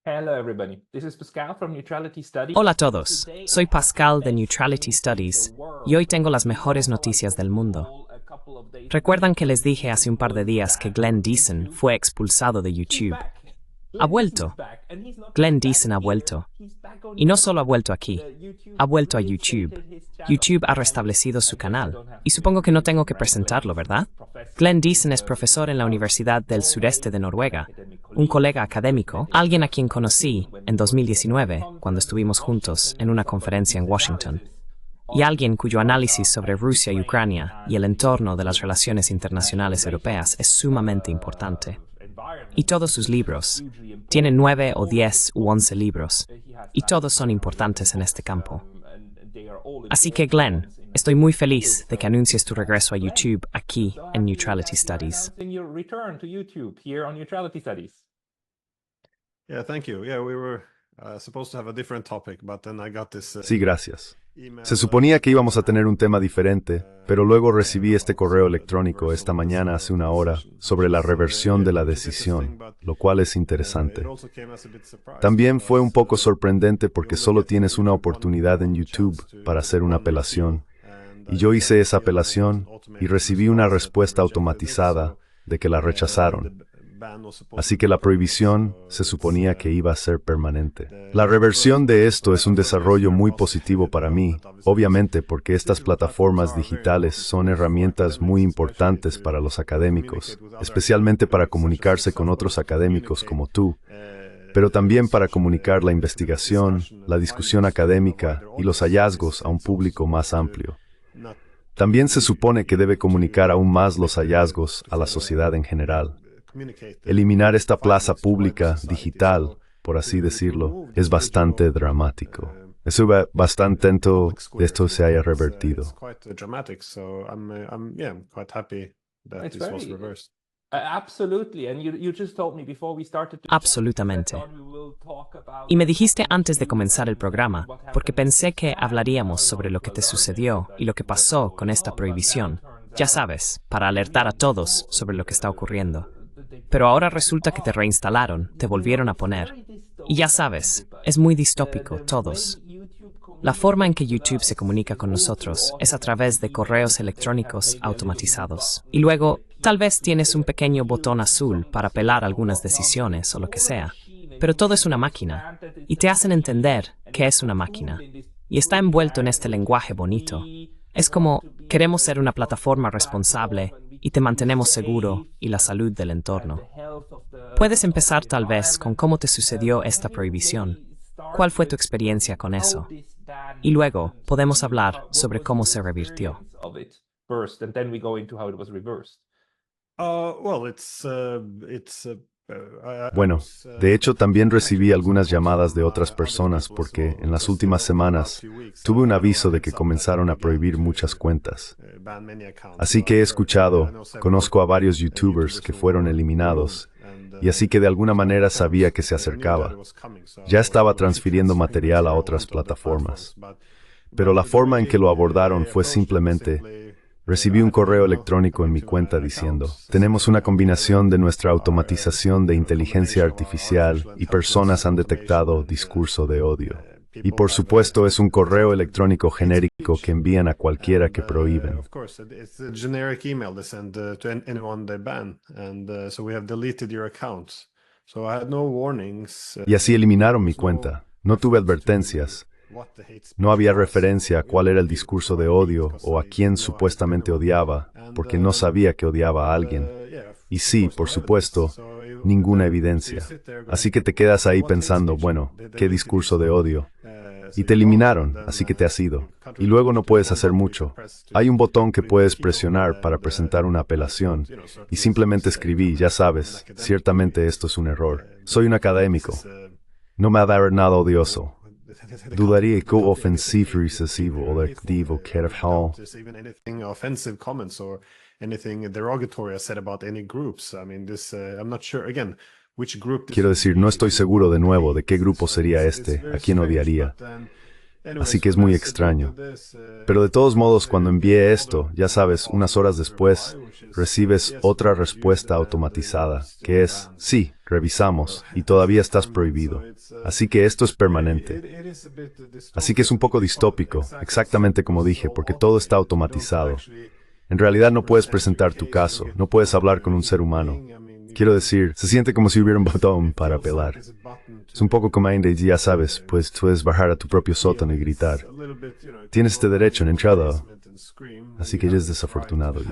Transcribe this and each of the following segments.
Hello, everybody. This is Pascal from Neutrality Studies. Hola a todos, soy Pascal de Neutrality Studies y hoy tengo las mejores noticias del mundo. ¿Recuerdan que les dije hace un par de días que Glenn Deason fue expulsado de YouTube? Ha vuelto. Glenn Deason ha vuelto. Y no solo ha vuelto aquí, ha vuelto a YouTube. YouTube ha restablecido su canal, y supongo que no tengo que presentarlo, ¿verdad? Glenn Deason es profesor en la Universidad del Sureste de Noruega, un colega académico, alguien a quien conocí en 2019, cuando estuvimos juntos en una conferencia en Washington, y alguien cuyo análisis sobre Rusia y Ucrania y el entorno de las relaciones internacionales europeas es sumamente importante. Y todos sus libros, tienen 9 o 10 u 11 libros, y todos son importantes en este campo. Así que Glenn, estoy muy feliz de que anuncies tu regreso a YouTube aquí en Neutrality Studies. Yeah, thank you. Yeah, we were supposed to have a different topic, but then I got this Sí, gracias. Se suponía que íbamos a tener un tema diferente, pero luego recibí este correo electrónico esta mañana hace una hora sobre la reversión de la decisión, lo cual es interesante. También fue un poco sorprendente porque solo tienes una oportunidad en YouTube para hacer una apelación, y yo hice esa apelación y recibí una respuesta automatizada de que la rechazaron. Así que la prohibición se suponía que iba a ser permanente. La reversión de esto es un desarrollo muy positivo para mí, obviamente porque estas plataformas digitales son herramientas muy importantes para los académicos, especialmente para comunicarse con otros académicos como tú, pero también para comunicar la investigación, la discusión académica y los hallazgos a un público más amplio. También se supone que debe comunicar aún más los hallazgos a la sociedad en general. Eliminar esta plaza pública digital, por así decirlo, es bastante dramático. Estuve bastante atento de esto se haya revertido. Absolutamente. Y me dijiste antes de comenzar el programa, porque pensé que hablaríamos sobre lo que te sucedió y lo que pasó con esta prohibición. Ya sabes, para alertar a todos sobre lo que está ocurriendo. Pero ahora resulta que te reinstalaron, te volvieron a poner. Y ya sabes, es muy distópico, todos. La forma en que YouTube se comunica con nosotros es a través de correos electrónicos automatizados. Y luego, tal vez tienes un pequeño botón azul para apelar algunas decisiones o lo que sea. Pero todo es una máquina, y te hacen entender que es una máquina. Y está envuelto en este lenguaje bonito. Es como, queremos ser una plataforma responsable y te mantenemos seguro y la salud del entorno. Puedes empezar tal vez con cómo te sucedió esta prohibición. ¿Cuál fue tu experiencia con eso? Y luego podemos hablar sobre cómo se revirtió. Bueno, de hecho también recibí algunas llamadas de otras personas porque en las últimas semanas tuve un aviso de que comenzaron a prohibir muchas cuentas. Así que he escuchado, conozco a varios YouTubers que fueron eliminados, y así que de alguna manera sabía que se acercaba. Ya estaba transfiriendo material a otras plataformas. Pero la forma en que lo abordaron fue simplemente: recibí un correo electrónico en mi cuenta diciendo, tenemos una combinación de nuestra automatización de inteligencia artificial y personas han detectado discurso de odio. Y por supuesto es un correo electrónico genérico que envían a cualquiera que prohíben. Y así eliminaron mi cuenta. No tuve advertencias. No había referencia a cuál era el discurso de odio o a quién supuestamente odiaba, porque no sabía que odiaba a alguien. Y sí, por supuesto, ninguna evidencia. Así que te quedas ahí pensando, bueno, ¿qué discurso de odio? Y te eliminaron, así que te has ido. Y luego no puedes hacer mucho. Hay un botón que puedes presionar para presentar una apelación. Y simplemente escribí, ya sabes, ciertamente esto es un error. Soy un académico. No me ha dado nada odioso. Dudaría que ofensivo, recesivo o lectivo que Quiero decir, no estoy seguro de nuevo de qué grupo sería este, a quién odiaría. así que es muy extraño. Pero de todos modos, cuando envié esto, ya sabes, unas horas después, recibes otra respuesta automatizada, que es, sí, revisamos, y todavía estás prohibido. Así que esto es permanente. Así que es un poco distópico, exactamente como dije, porque todo está automatizado. En realidad no puedes presentar tu caso, no puedes hablar con un ser humano. Quiero decir, se siente como si hubiera un botón para apelar. Es un poco como Indy, ya sabes, pues puedes bajar a tu propio sótano y gritar. Tienes este derecho en entrada, así que eres desafortunado.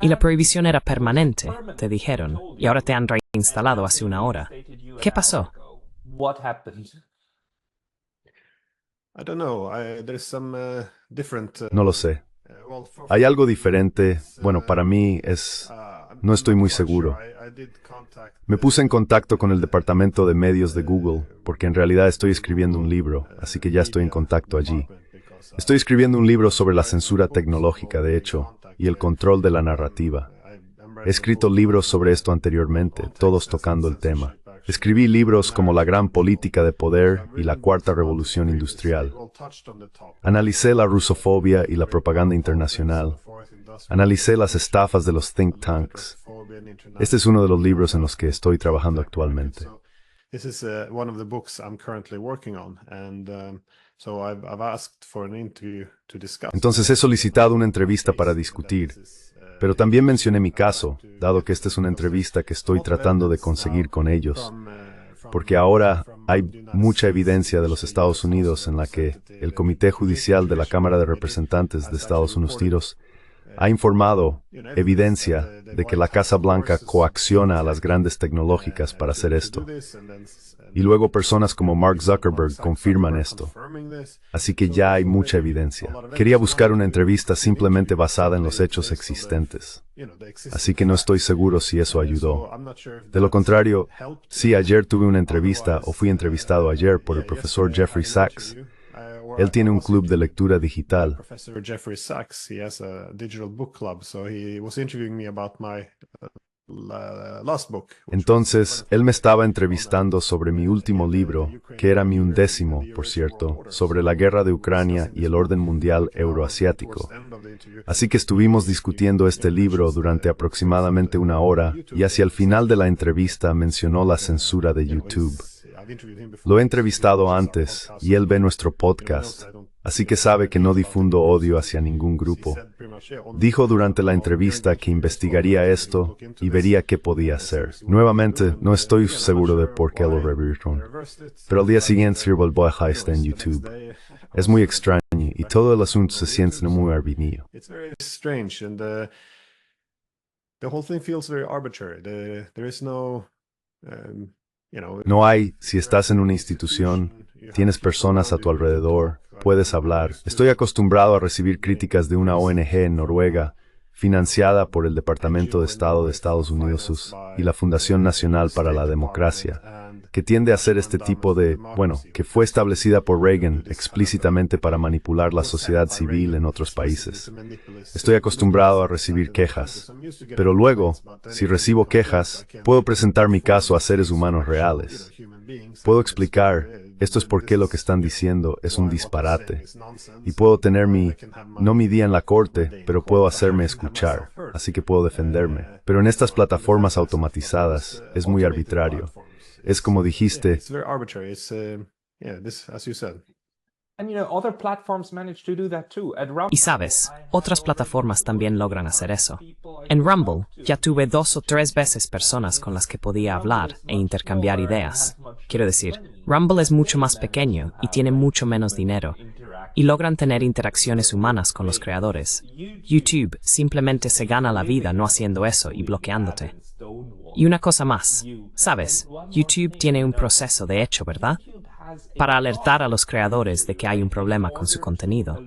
Y la prohibición era permanente, te dijeron, y ahora te han reinstalado hace una hora. ¿Qué pasó? What happened? No lo sé. Hay algo diferente. Bueno, para mí es... No estoy muy seguro. Me puse en contacto con el departamento de medios de Google, porque en realidad estoy escribiendo un libro, así que ya estoy en contacto allí. Estoy escribiendo un libro sobre la censura tecnológica, de hecho, y el control de la narrativa. He escrito libros sobre esto anteriormente, todos tocando el tema. Escribí libros como La Gran Política de Poder y La Cuarta Revolución Industrial. Analicé la rusofobia y la propaganda internacional. Analicé las estafas de los think tanks. Este es uno de los libros en los que estoy trabajando actualmente. Entonces he solicitado una entrevista para discutir, pero también mencioné mi caso, dado que esta es una entrevista que estoy tratando de conseguir con ellos, porque ahora hay mucha evidencia de los Estados Unidos en la que el Comité Judicial de la Cámara de Representantes de Estados Unidos ha informado evidencia de que la Casa Blanca coacciona a las grandes tecnológicas para hacer esto. Y luego personas como Mark Zuckerberg confirman esto. Así que ya hay mucha evidencia. Quería buscar una entrevista simplemente basada en los hechos existentes. Así que no estoy seguro si eso ayudó. De lo contrario, sí, ayer tuve una entrevista o fui entrevistado ayer por el profesor Jeffrey Sachs. Él tiene un club de lectura digital. Entonces, él me estaba entrevistando sobre mi último libro, que era mi 11º, por cierto, sobre la guerra de Ucrania y el orden mundial euroasiático. Así que estuvimos discutiendo este libro durante aproximadamente una hora, y hacia el final de la entrevista mencionó la censura de YouTube. Lo he entrevistado antes, y él ve nuestro podcast, así que sabe que no difundo odio hacia ningún grupo. Dijo durante la entrevista que investigaría esto y vería qué podía hacer. Nuevamente, no estoy seguro de por qué lo revirtieron, pero al día siguiente se volvió a estar en YouTube. Es muy extraño y todo el asunto se siente muy arbitrario. No hay, si estás en una institución, tienes personas a tu alrededor, puedes hablar. Estoy acostumbrado a recibir críticas de una ONG en Noruega, financiada por el Departamento de Estado de Estados Unidos y la Fundación Nacional para la Democracia, que tiende a hacer este tipo de, que fue establecida por Reagan explícitamente para manipular la sociedad civil en otros países. Estoy acostumbrado a recibir quejas, pero luego, si recibo quejas, puedo presentar mi caso a seres humanos reales. Puedo explicar, esto es porque lo que están diciendo es un disparate, y puedo tener no mi día en la corte, pero puedo hacerme escuchar, así que puedo defenderme. Pero en estas plataformas automatizadas, es muy arbitrario. Es como dijiste. Y sabes, otras plataformas también logran hacer eso. En Rumble ya tuve 2 o 3 veces personas con las que podía hablar e intercambiar ideas. Quiero decir, Rumble es mucho más pequeño y tiene mucho menos dinero, y logran tener interacciones humanas con los creadores. YouTube simplemente se gana la vida no haciendo eso y bloqueándote. Y una cosa más, ¿sabes? YouTube tiene un proceso de hecho, ¿verdad? Para alertar a los creadores de que hay un problema con su contenido.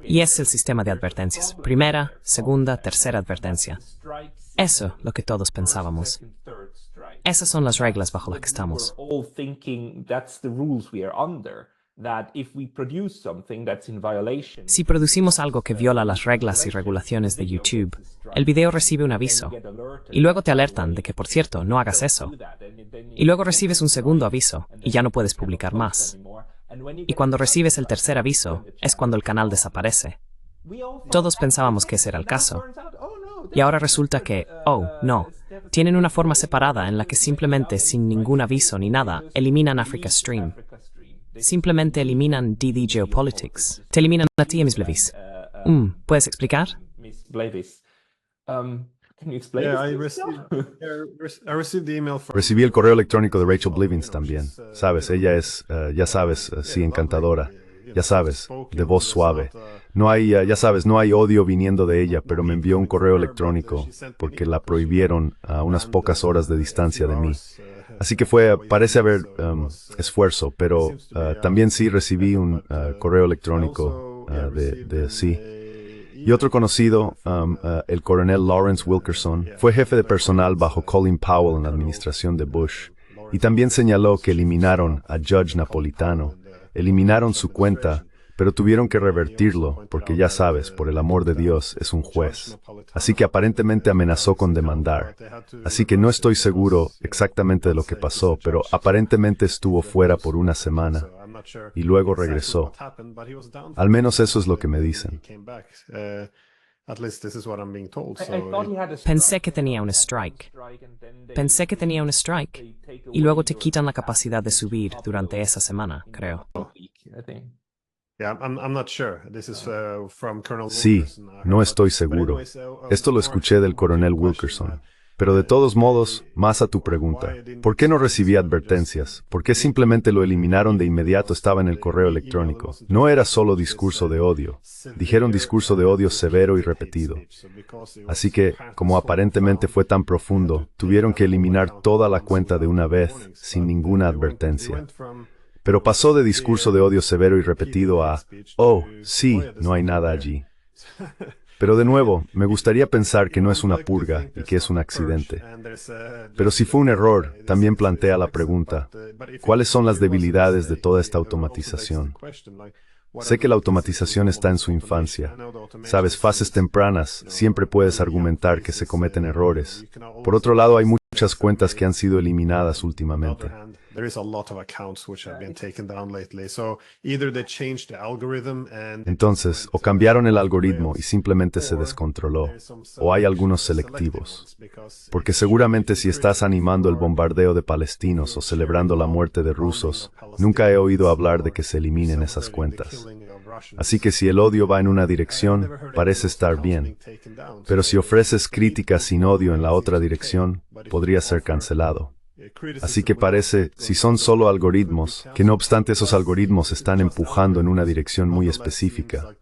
Y es el sistema de advertencias. Primera, segunda, tercera advertencia. Eso lo que todos pensábamos. Esas son las reglas bajo las que estamos. Si producimos algo que viola las reglas y regulaciones de YouTube, el video recibe un aviso. Y luego te alertan de que, por cierto, no hagas eso. Y luego recibes un segundo aviso y ya no puedes publicar más. Y cuando recibes el tercer aviso, es cuando el canal desaparece. Todos pensábamos que ese era el caso. Y ahora resulta que, oh, no, tienen una forma separada en la que simplemente, sin ningún aviso ni nada, eliminan Africa Stream. Simplemente eliminan DD Geopolitics. Te eliminan a ti, Miss Blevis. ¿Puedes explicar? Recibí el correo electrónico de Rachel Blevins también. Sabes, ella es, ya sabes, sí, encantadora. Ya sabes, de voz suave. No hay, ya sabes, no hay odio viniendo de ella, pero me envió un correo electrónico porque la prohibieron a unas pocas horas de distancia de mí. Así que parece haber esfuerzo, pero también sí recibí un correo electrónico sí. Y otro conocido, el coronel Lawrence Wilkerson, fue jefe de personal bajo Colin Powell en la administración de Bush. Y también señaló que eliminaron a Judge Napolitano. Eliminaron su cuenta, pero tuvieron que revertirlo, porque ya sabes, por el amor de Dios, es un juez. Así que aparentemente amenazó con demandar. Así que no estoy seguro exactamente de lo que pasó, pero aparentemente estuvo fuera por una semana y luego regresó. Al menos eso es lo que me dicen. Pensé que tenía un strike. Y luego te quitan la capacidad de subir durante esa semana, creo. Sí, no estoy seguro. Esto lo escuché del coronel Wilkerson. Pero de todos modos, más a tu pregunta, ¿por qué no recibí advertencias? ¿Por qué simplemente lo eliminaron de inmediato? Estaba en el correo electrónico. No era solo discurso de odio. Dijeron discurso de odio severo y repetido. Así que, como aparentemente fue tan profundo, tuvieron que eliminar toda la cuenta de una vez, sin ninguna advertencia. Pero pasó de discurso de odio severo y repetido a, oh, sí, no hay nada allí. Pero de nuevo, me gustaría pensar que no es una purga y que es un accidente. Pero si fue un error, también plantea la pregunta, ¿cuáles son las debilidades de toda esta automatización? Sé que la automatización está en su infancia. Sabes, fases tempranas, siempre puedes argumentar que se cometen errores. Por otro lado, hay muchas cuentas que han sido eliminadas últimamente. Entonces, o cambiaron el algoritmo y simplemente se descontroló, o hay algunos selectivos. Porque seguramente si estás animando el bombardeo de palestinos o celebrando la muerte de rusos, nunca he oído hablar de que se eliminen esas cuentas. Así que si el odio va en una dirección, parece estar bien. Pero si ofreces críticas sin odio en la otra dirección, podría ser cancelado. Así que parece, si son solo algoritmos, que no obstante esos algoritmos están empujando en una dirección muy específica,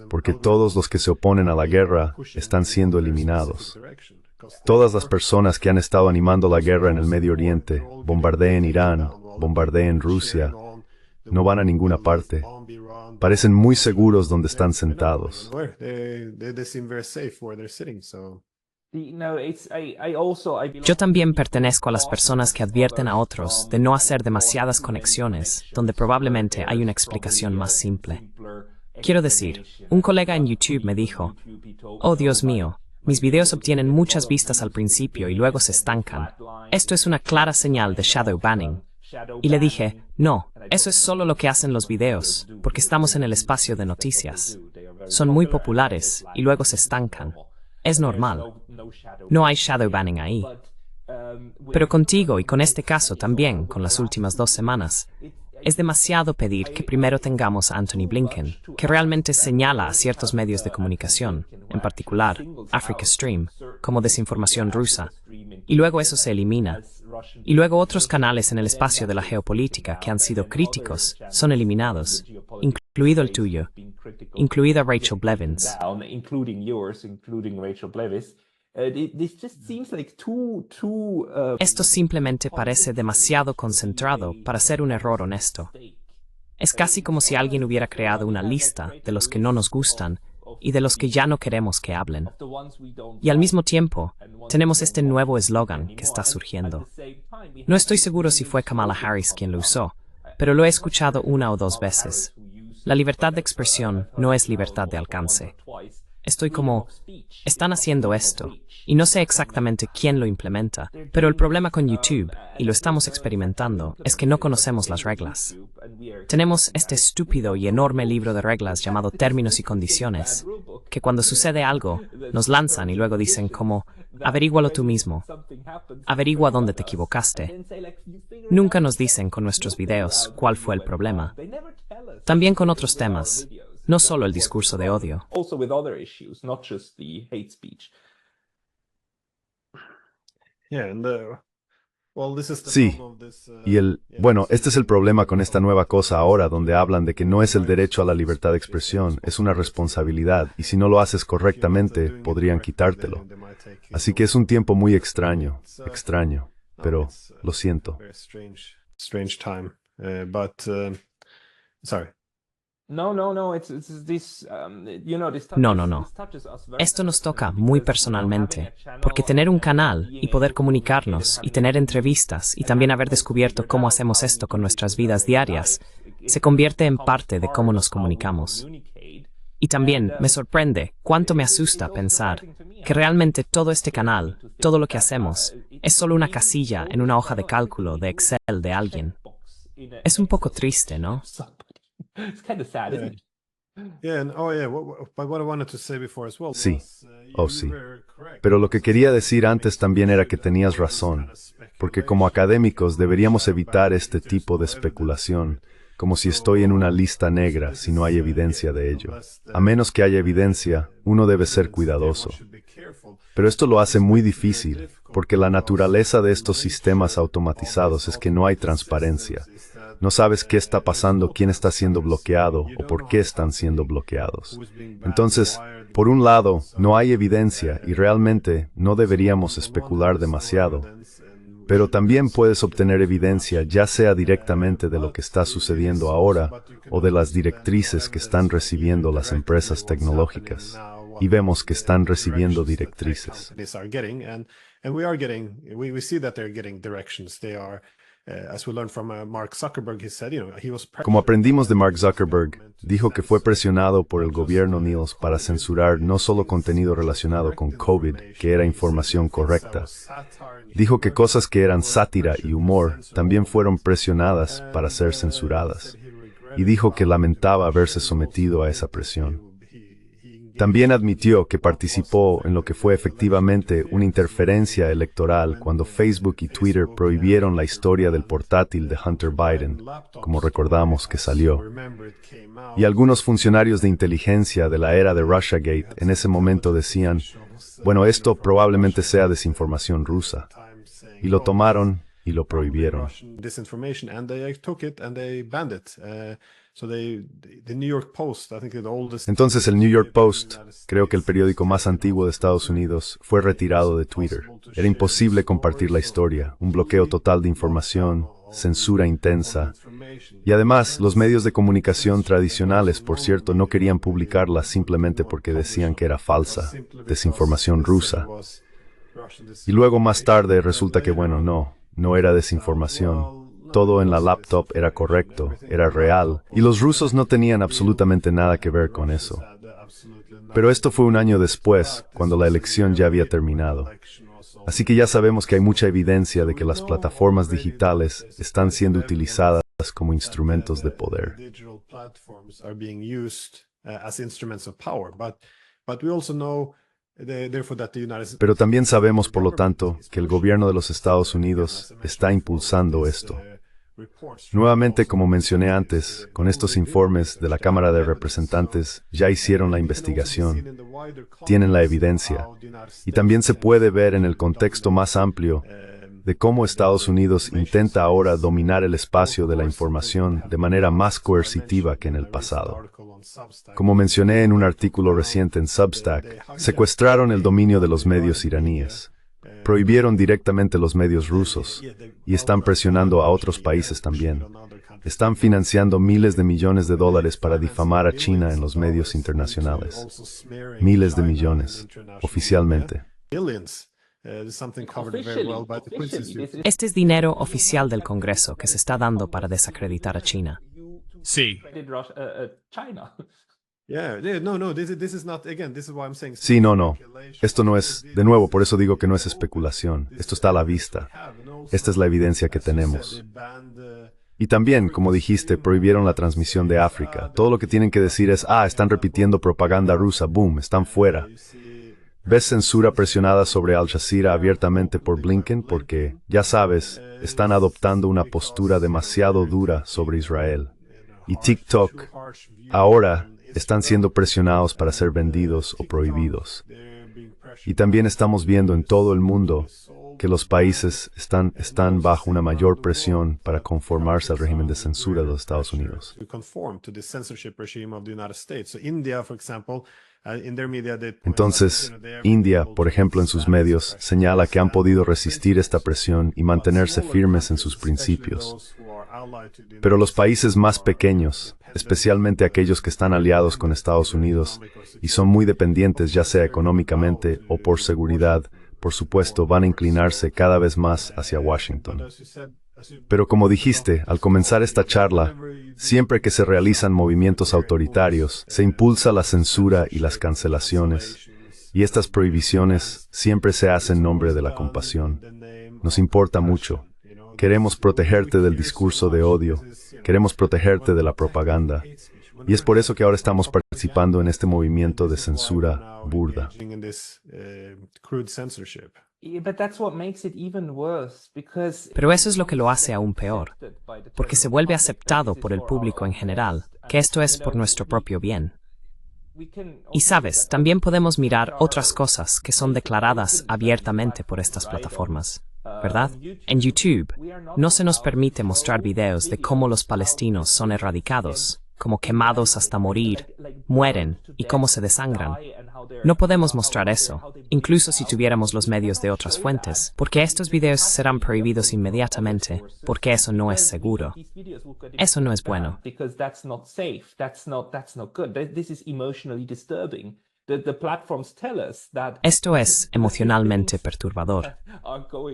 porque todos los que se oponen a la guerra están siendo eliminados. Todas las personas que han estado animando la guerra en el Medio Oriente, bombardeen Irán, bombardeen Rusia, no van a ninguna parte. Parecen muy seguros donde están sentados. Yo también pertenezco a las personas que advierten a otros de no hacer demasiadas conexiones, donde probablemente hay una explicación más simple. Quiero decir, un colega en YouTube me dijo, oh Dios mío, mis videos obtienen muchas vistas al principio y luego se estancan. Esto es una clara señal de shadow banning. Y le dije, no, eso es solo lo que hacen los videos, porque estamos en el espacio de noticias. Son muy populares y luego se estancan. Es normal. No hay shadow banning ahí. Pero contigo y con este caso también, con las últimas 2 semanas, es demasiado pedir que primero tengamos a Antony Blinken, que realmente señala a ciertos medios de comunicación, en particular Africa Stream, como desinformación rusa, y luego eso se elimina. Y luego otros canales en el espacio de la geopolítica que han sido críticos son eliminados, incluido el tuyo, incluida Rachel Blevins. Esto simplemente parece demasiado concentrado para ser un error honesto. Es casi como si alguien hubiera creado una lista de los que no nos gustan y de los que ya no queremos que hablen. Y al mismo tiempo, tenemos este nuevo eslogan que está surgiendo. No estoy seguro si fue Kamala Harris quien lo usó, pero lo he escuchado una o dos veces. La libertad de expresión no es libertad de alcance. Estoy como, están haciendo esto, y no sé exactamente quién lo implementa, pero el problema con YouTube, y lo estamos experimentando, es que no conocemos las reglas. Tenemos este estúpido y enorme libro de reglas llamado Términos y Condiciones, que cuando sucede algo, nos lanzan y luego dicen como, averígualo tú mismo, averigua dónde te equivocaste. Nunca nos dicen con nuestros videos cuál fue el problema. También con otros temas. No solo el discurso de odio. Sí, bueno, este es el problema con esta nueva cosa ahora, donde hablan de que no es el derecho a la libertad de expresión, es una responsabilidad, y si no lo haces correctamente, podrían quitártelo. Así que es un tiempo muy extraño, pero lo siento. No. Esto nos toca muy personalmente, porque tener un canal y poder comunicarnos y tener entrevistas y también haber descubierto cómo hacemos esto con nuestras vidas diarias, se convierte en parte de cómo nos comunicamos. Y también me sorprende cuánto me asusta pensar que realmente todo este canal, todo lo que hacemos, es solo una casilla en una hoja de cálculo de Excel de alguien. Es un poco triste, ¿no? It's kind of sad, isn't it? Sí, sí. Pero lo que quería decir antes también era que tenías razón, porque como académicos deberíamos evitar este tipo de especulación, como si estoy en una lista negra si no hay evidencia de ello. A menos que haya evidencia, uno debe ser cuidadoso. Pero esto lo hace muy difícil, porque la naturaleza de estos sistemas automatizados es que no hay transparencia. No sabes qué está pasando, quién está siendo bloqueado o por qué están siendo bloqueados. Entonces, por un lado, no hay evidencia y realmente no deberíamos especular demasiado. Pero también puedes obtener evidencia ya sea directamente de lo que está sucediendo ahora o de las directrices que están recibiendo las empresas tecnológicas. Y vemos que están recibiendo directrices. Como aprendimos de Mark Zuckerberg, dijo que fue presionado por el gobierno Niels para censurar no solo contenido relacionado con COVID, que era información correcta. Dijo que cosas que eran sátira y humor también fueron presionadas para ser censuradas. Y dijo que lamentaba haberse sometido a esa presión. También admitió que participó en lo que fue efectivamente una interferencia electoral cuando Facebook y Twitter prohibieron la historia del portátil de Hunter Biden, como recordamos que salió. Y algunos funcionarios de inteligencia de la era de Russiagate en ese momento decían, bueno, esto probablemente sea desinformación rusa. Y lo tomaron y lo prohibieron. Entonces el New York Post, creo que el periódico más antiguo de Estados Unidos, fue retirado de Twitter. Era imposible compartir la historia, un bloqueo total de información, censura intensa. Y además, los medios de comunicación tradicionales, por cierto, no querían publicarla simplemente porque decían que era falsa, desinformación rusa. Y luego más tarde resulta que bueno, no era desinformación. Todo en la laptop era correcto, era real, y los rusos no tenían absolutamente nada que ver con eso. Pero esto fue un año después, cuando la elección ya había terminado. Así que ya sabemos que hay mucha evidencia de que las plataformas digitales están siendo utilizadas como instrumentos de poder. Pero también sabemos, por lo tanto, que el gobierno de los Estados Unidos está impulsando esto. Nuevamente, como mencioné antes, con estos informes de la Cámara de Representantes ya hicieron la investigación, tienen la evidencia, y también se puede ver en el contexto más amplio de cómo Estados Unidos intenta ahora dominar el espacio de la información de manera más coercitiva que en el pasado. Como mencioné en un artículo reciente en Substack, secuestraron el dominio de los medios iraníes. Prohibieron directamente los medios rusos y están presionando a otros países también. Están financiando miles de millones de dólares para difamar a China en los medios internacionales. Miles de millones, oficialmente. This is something covered very well by the Queen's Institute. Este es dinero oficial del Congreso que se está dando para desacreditar a China. Sí. China. No, this is not, again, this is why I'm saying. Sí, no. Esto no es, de nuevo, por eso digo que no es especulación. Esto está a la vista. Esta es la evidencia que tenemos. Y también, como dijiste, prohibieron la transmisión de África. Todo lo que tienen que decir es, están repitiendo propaganda rusa, boom, están fuera. ¿Ves censura presionada sobre Al Jazeera abiertamente por Blinken? Porque, ya sabes, están adoptando una postura demasiado dura sobre Israel. Y TikTok, ahora, están siendo presionados para ser vendidos o prohibidos. Y también estamos viendo en todo el mundo que los países están bajo una mayor presión para conformarse al régimen de censura de los Estados Unidos. Entonces, India, por ejemplo, en sus medios, señala que han podido resistir esta presión y mantenerse firmes en sus principios. Pero los países más pequeños, especialmente aquellos que están aliados con Estados Unidos y son muy dependientes ya sea económicamente o por seguridad, por supuesto, van a inclinarse cada vez más hacia Washington. Pero como dijiste, al comenzar esta charla, siempre que se realizan movimientos autoritarios, se impulsa la censura y las cancelaciones, y estas prohibiciones siempre se hacen en nombre de la compasión. Nos importa mucho. Queremos protegerte del discurso de odio, queremos protegerte de la propaganda, y es por eso que ahora estamos participando en este movimiento de censura burda. Pero eso es lo que lo hace aún peor, porque se vuelve aceptado por el público en general, que esto es por nuestro propio bien. Y sabes, también podemos mirar otras cosas que son declaradas abiertamente por estas plataformas, ¿verdad? En YouTube, no se nos permite mostrar videos de cómo los palestinos son erradicados, como quemados hasta morir, mueren y cómo se desangran. No podemos mostrar eso, incluso si tuviéramos los medios de otras fuentes, porque estos videos serán prohibidos inmediatamente, porque eso no es seguro. Eso no es bueno. Esto es emocionalmente perturbador.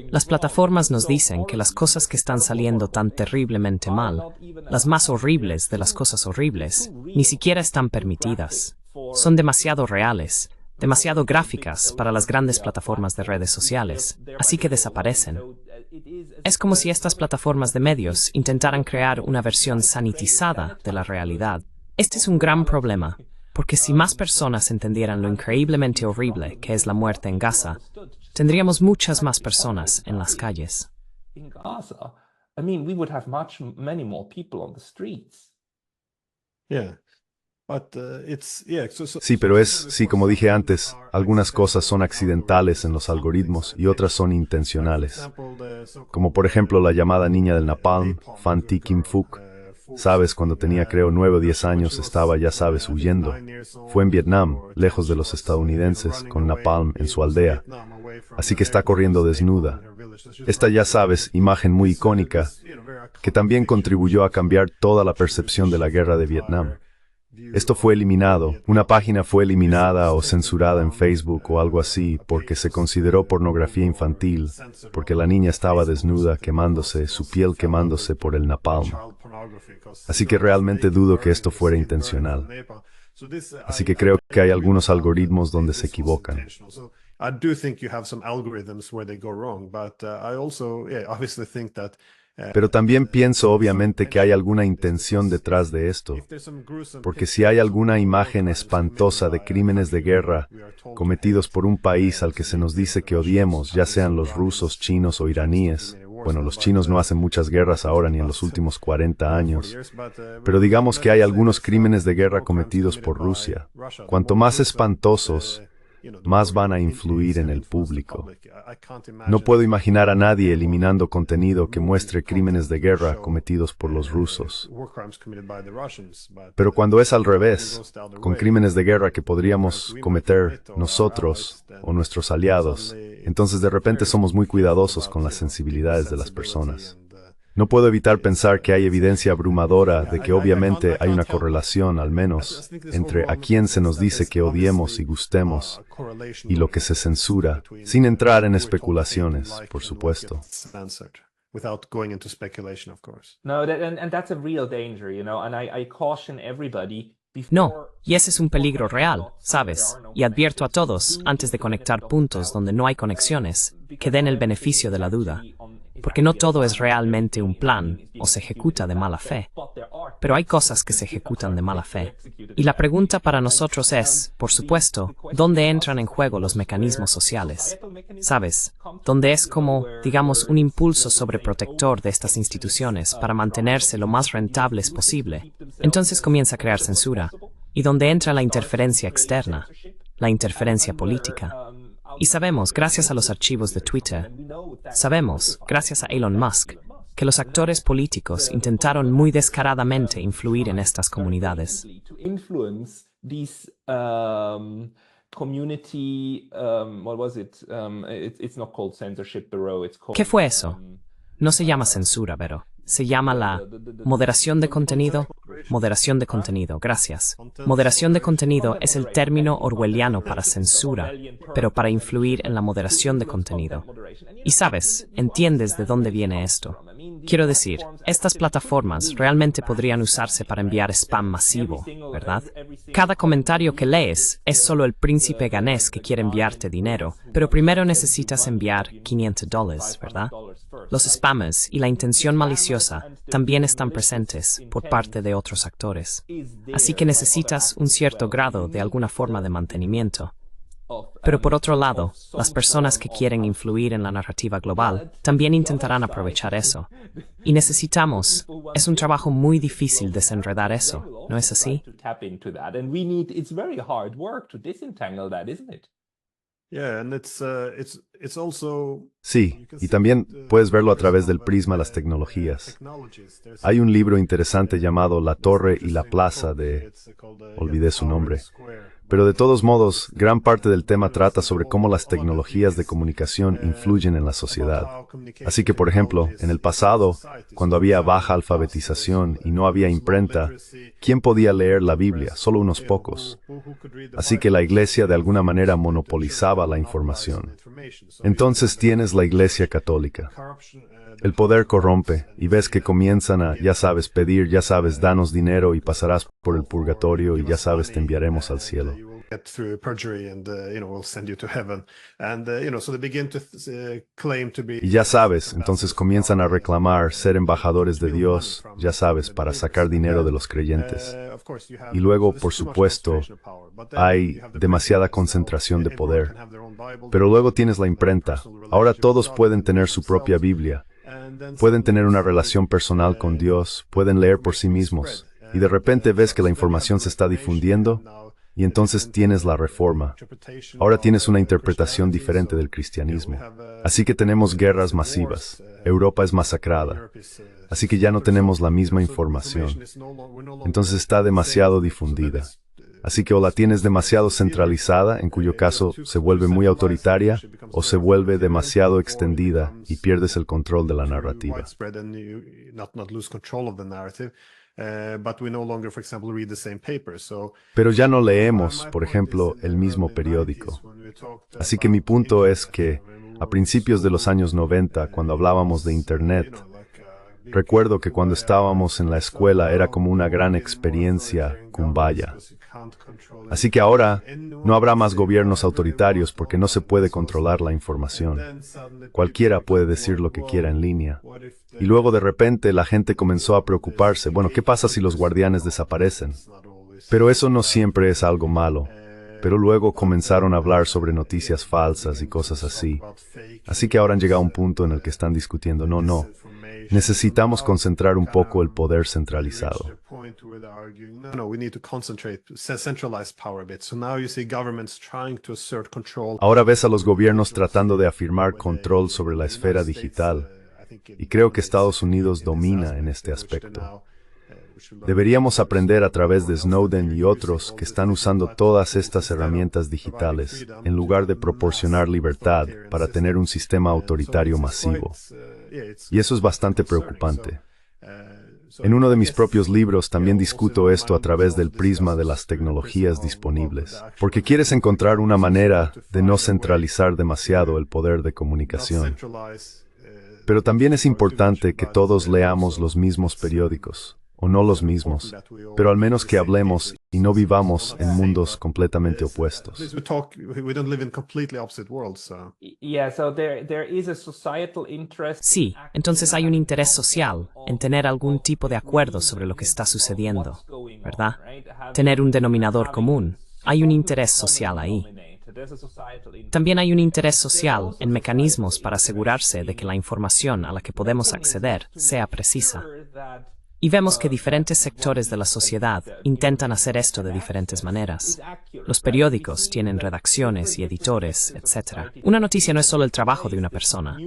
Las plataformas nos dicen que las cosas que están saliendo tan terriblemente mal, las más horribles de las cosas horribles, ni siquiera están permitidas. Son demasiado reales, demasiado gráficas para las grandes plataformas de redes sociales, así que desaparecen. Es como si estas plataformas de medios intentaran crear una versión sanitizada de la realidad. Este es un gran problema. Porque si más personas entendieran lo increíblemente horrible que es la muerte en Gaza, tendríamos muchas más personas en las calles. Sí, pero sí, como dije antes, algunas cosas son accidentales en los algoritmos y otras son intencionales. Como por ejemplo la llamada niña del napalm, Phan Thi Kim Phuc. Sabes, cuando tenía creo 9 o 10 años estaba, ya sabes, huyendo. Fue en Vietnam, lejos de los estadounidenses, con napalm en su aldea. Así que está corriendo desnuda. Esta, ya sabes, imagen muy icónica, que también contribuyó a cambiar toda la percepción de la guerra de Vietnam. Esto fue eliminado, una página fue eliminada o censurada en Facebook o algo así porque se consideró pornografía infantil, porque la niña estaba desnuda quemándose, su piel quemándose por el napalm. Así que realmente dudo que esto fuera intencional. Así que creo que hay algunos algoritmos donde se equivocan. Pero también pienso obviamente que hay alguna intención detrás de esto, porque si hay alguna imagen espantosa de crímenes de guerra cometidos por un país al que se nos dice que odiemos, ya sean los rusos, chinos o iraníes, bueno, los chinos no hacen muchas guerras ahora ni en los últimos 40 años, pero digamos que hay algunos crímenes de guerra cometidos por Rusia, cuanto más espantosos, más van a influir en el público. No puedo imaginar a nadie eliminando contenido que muestre crímenes de guerra cometidos por los rusos. Pero cuando es al revés, con crímenes de guerra que podríamos cometer nosotros o nuestros aliados, entonces de repente somos muy cuidadosos con las sensibilidades de las personas. No puedo evitar pensar que hay evidencia abrumadora de que obviamente hay una correlación, al menos, entre a quién se nos dice que odiemos y gustemos y lo que se censura, sin entrar en especulaciones, por supuesto. Without going into speculation, of course. No, and that's a real danger, you know, and I caution everybody. No, y ese es un peligro real, ¿sabes? Y advierto a todos, antes de conectar puntos donde no hay conexiones, que den el beneficio de la duda. Porque no todo es realmente un plan o se ejecuta de mala fe. Pero hay cosas que se ejecutan de mala fe. Y la pregunta para nosotros es, por supuesto, ¿dónde entran en juego los mecanismos sociales? ¿Sabes? Donde es como, digamos, un impulso sobreprotector de estas instituciones para mantenerse lo más rentables posible. Entonces comienza a crear censura. Y donde entra la interferencia externa, la interferencia política. Y sabemos, gracias a los archivos de Twitter, sabemos, gracias a Elon Musk, que los actores políticos intentaron muy descaradamente influir en estas comunidades. ¿Qué fue eso? No se llama censura, Vero. Se llama la moderación de contenido. Moderación de contenido, gracias. Moderación de contenido es el término orwelliano para censura, pero para influir en la moderación de contenido. Y sabes, entiendes de dónde viene esto. Quiero decir, estas plataformas realmente podrían usarse para enviar spam masivo, ¿verdad? Cada comentario que lees es solo el príncipe ganés que quiere enviarte dinero, pero primero necesitas enviar $500, ¿verdad? Los spammers y la intención maliciosa también están presentes por parte de otros actores. Así que necesitas un cierto grado de alguna forma de mantenimiento. Pero por otro lado, las personas que quieren influir en la narrativa global también intentarán aprovechar eso. Y necesitamos, es un trabajo muy difícil desenredar eso, ¿no es así? Yeah, and it's also Sí, y también puedes verlo a través del prisma de las tecnologías. Hay un libro interesante llamado La Torre y la Plaza de... olvidé su nombre. Pero de todos modos, gran parte del tema trata sobre cómo las tecnologías de comunicación influyen en la sociedad. Así que, por ejemplo, en el pasado, cuando había baja alfabetización y no había imprenta, ¿quién podía leer la Biblia? Solo unos pocos. Así que la iglesia de alguna manera monopolizaba la información. Entonces tienes la Iglesia Católica. El poder corrompe y ves que comienzan a, ya sabes, pedir, ya sabes, danos dinero y pasarás por el purgatorio y ya sabes, te enviaremos al cielo. Y ya sabes, entonces comienzan a reclamar ser embajadores de Dios, ya sabes, para sacar dinero de los creyentes. Y luego, por supuesto, hay demasiada concentración de poder. Pero luego tienes la imprenta. Ahora todos pueden tener su propia Biblia. Pueden tener una relación personal con Dios, pueden leer por sí mismos. Y de repente ves que la información se está difundiendo. Y entonces tienes la reforma. Ahora tienes una interpretación diferente del cristianismo. Así que tenemos guerras masivas. Europa es masacrada. Así que ya no tenemos la misma información. Entonces está demasiado difundida. Así que o la tienes demasiado centralizada, en cuyo caso se vuelve muy autoritaria, o se vuelve demasiado extendida y pierdes el control de la narrativa. Pero ya no leemos, por ejemplo, el mismo periódico. Así que mi punto es que, a principios de los años 90, cuando hablábamos de Internet, recuerdo que cuando estábamos en la escuela era como una gran experiencia kumbaya. Así que ahora no habrá más gobiernos autoritarios porque no se puede controlar la información. Cualquiera puede decir lo que quiera en línea. Y luego de repente la gente comenzó a preocuparse, bueno, ¿qué pasa si los guardianes desaparecen? Pero eso no siempre es algo malo. Pero luego comenzaron a hablar sobre noticias falsas y cosas así. Así que ahora han llegado a un punto en el que están discutiendo, no. Necesitamos concentrar un poco el poder centralizado. Ahora ves a los gobiernos tratando de afirmar control sobre la esfera digital, y creo que Estados Unidos domina en este aspecto. Deberíamos aprender a través de Snowden y otros que están usando todas estas herramientas digitales en lugar de proporcionar libertad para tener un sistema autoritario masivo. Y eso es bastante preocupante. En uno de mis propios libros también discuto esto a través del prisma de las tecnologías disponibles, porque quieres encontrar una manera de no centralizar demasiado el poder de comunicación. Pero también es importante que todos leamos los mismos periódicos, o no los mismos, pero al menos que hablemos y no vivamos en mundos completamente opuestos. Yeah, so there is a societal interest. Sí, entonces hay un interés social en tener algún tipo de acuerdo sobre lo que está sucediendo, ¿verdad? Tener un denominador común. Hay un interés social ahí. También hay un interés social en mecanismos para asegurarse de que la información a la que podemos acceder sea precisa. Y vemos que diferentes sectores de la sociedad intentan hacer esto de diferentes maneras. Los periódicos tienen redacciones y editores, etc. Una noticia no es solo el trabajo de una persona.